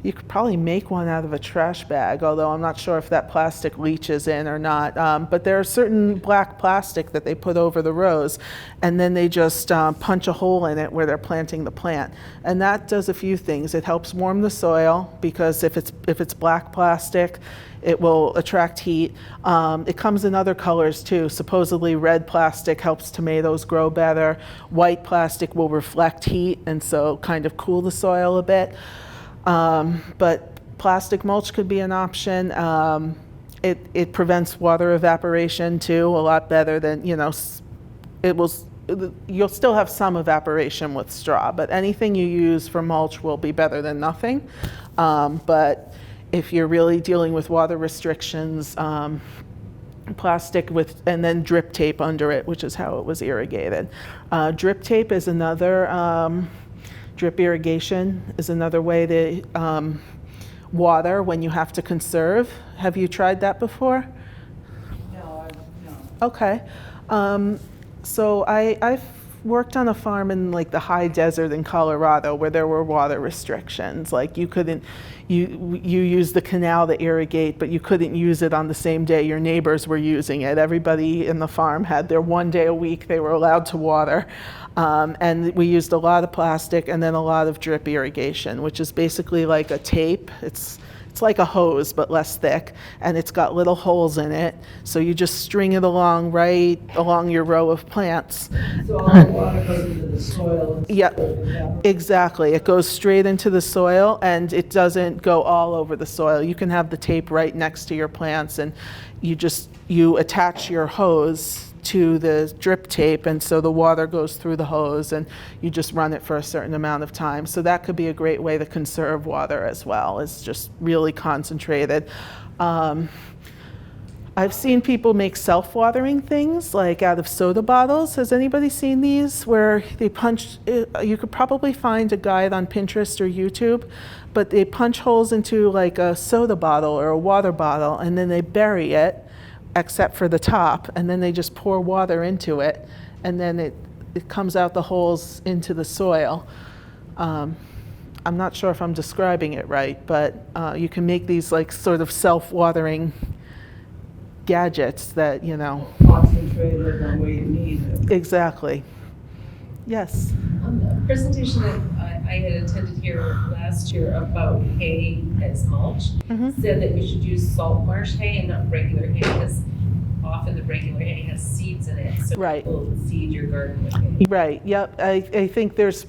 B: you could probably make one out of a trash bag, although I'm not sure if that plastic leaches in or not. But there are certain black plastic that they put over the rows, and then they just punch a hole in it where they're planting the plant. And that does a few things. It helps warm the soil, because if it's black plastic, it will attract heat. It comes in other colors too. Supposedly red plastic helps tomatoes grow better. White plastic will reflect heat and so kind of cool the soil a bit. But plastic mulch could be an option. It prevents water evaporation too, a lot better than, you'll still have some evaporation with straw, but anything you use for mulch will be better than nothing. But if you're really dealing with water restrictions, plastic and then drip tape under it, which is how it was irrigated. Drip tape is another, drip irrigation is another way to water when you have to conserve. Have you tried that before?
E: No.
B: Okay. So I've worked on a farm in like the high desert in Colorado where there were water restrictions. Like you use the canal to irrigate, but you couldn't use it on the same day your neighbors were using it. Everybody in the farm had their one day a week they were allowed to water. And we used a lot of plastic and then a lot of drip irrigation, which is basically like a tape. It's like a hose, but less thick, and it's got little holes in it. So you just string it along right along your row of plants.
E: So all the water goes into the soil.
B: Yep, exactly. It goes straight into the soil, and it doesn't go all over the soil. You can have the tape right next to your plants, and you attach your hose to the drip tape, and so the water goes through the hose, and you just run it for a certain amount of time. So that could be a great way to conserve water as well. It's just really concentrated. I've seen people make self-watering things like out of soda bottles. Has anybody seen these where they punch, you could probably find a guide on Pinterest or YouTube, but they punch holes into like a soda bottle or a water bottle, and then they bury it except for the top, and then they just pour water into it, and then it comes out the holes into the soil. I'm not sure if I'm describing it right, but you can make these like sort of self-watering gadgets that,
E: Concentrated on where you need it.
B: Exactly. Yes.
I: The presentation that I had attended here last year about hay as mulch said that we should use salt marsh hay and not regular hay, because often the regular hay has seeds in it, so
B: Right.
I: people seed your garden with hay.
B: Right, yep. I think there's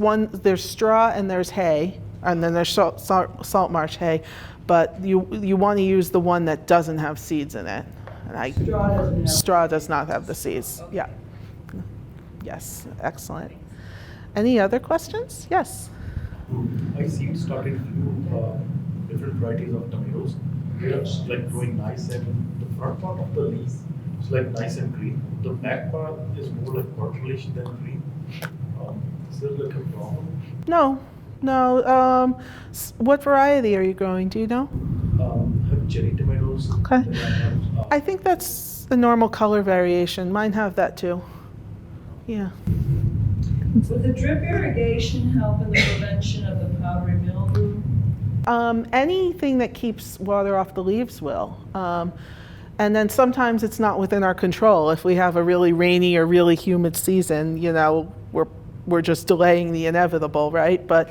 B: straw and there's hay, and then there's salt marsh hay, but you want to use the one that doesn't have seeds in it. And straw does not have the seeds.
I: Okay.
B: Yeah. Yes, excellent. Any other questions? Yes.
H: I see it started few different varieties of tomatoes. They're like growing nice, and the front part of the leaves It's like nice and green. The back part is more like purplish than green. Is there like a problem?
B: No, no. What variety are you growing? Do you know?
H: I have cherry tomatoes.
B: Okay.
H: Then I have,
B: I think that's a normal color variation. Mine have that too. Yeah.
E: Would the drip irrigation help in the prevention of the powdery mildew?
B: Anything that keeps water off the leaves will. And then sometimes it's not within our control. If we have a really rainy or really humid season, you know, we're just delaying the inevitable, right? But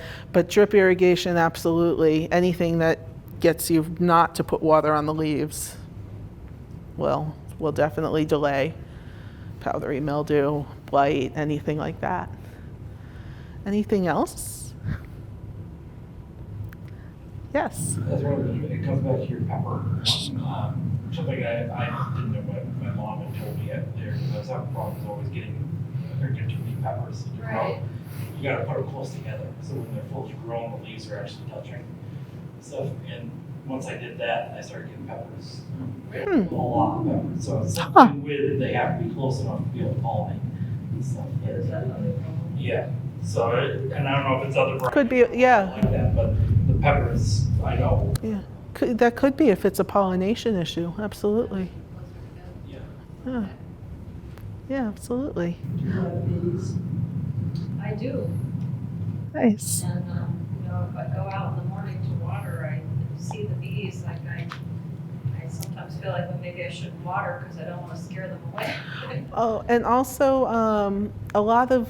B: drip irrigation, absolutely. Anything that gets you not to put water on the leaves will definitely delay powdery mildew, blight, anything like that. Anything else? Yes.
J: That's what it comes back to your pepper. Something I didn't know what my mom had told me out there, because I was having problems always getting too many peppers to grow.
C: Right.
J: You gotta put them close together, so when they're fully grown, the leaves are actually touching stuff. And once I did that, I started getting peppers. A lot of peppers. So it's something with, they have to be close enough to be able to pollinate and stuff. Yeah. So, and I don't know if it's other varieties
B: Could be, yeah.
J: like that, but the peppers, I know.
B: Yeah. That could be if it's a pollination issue. Absolutely.
J: Yeah.
B: Yeah. Yeah, absolutely.
E: Do you have bees?
C: I do.
B: Nice.
C: And, you know, if I go out in the morning to water, I see the bees, like I sometimes feel like, well, maybe I shouldn't water because I don't want to scare them away.
B: Oh, and also a lot of,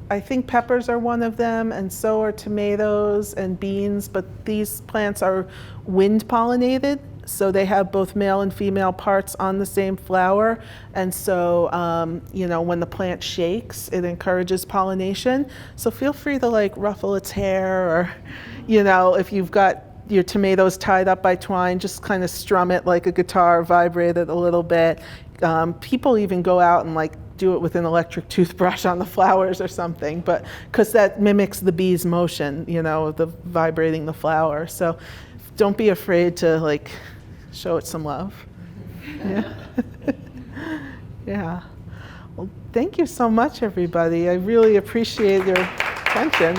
B: I think peppers are one of them, and so are tomatoes and beans, but these plants are wind pollinated, so they have both male and female parts on the same flower, and so, you know, when the plant shakes, it encourages pollination, so feel free to like ruffle its hair, or, you know, if you've got your tomatoes tied up by twine, just kind of strum it like a guitar, vibrate it a little bit. People even go out and like do it with an electric toothbrush on the flowers or something, but because that mimics the bee's motion, you know, the vibrating the flower. So don't be afraid to like show it some love. Yeah. Yeah. Well, thank you so much, everybody. I really appreciate your attention.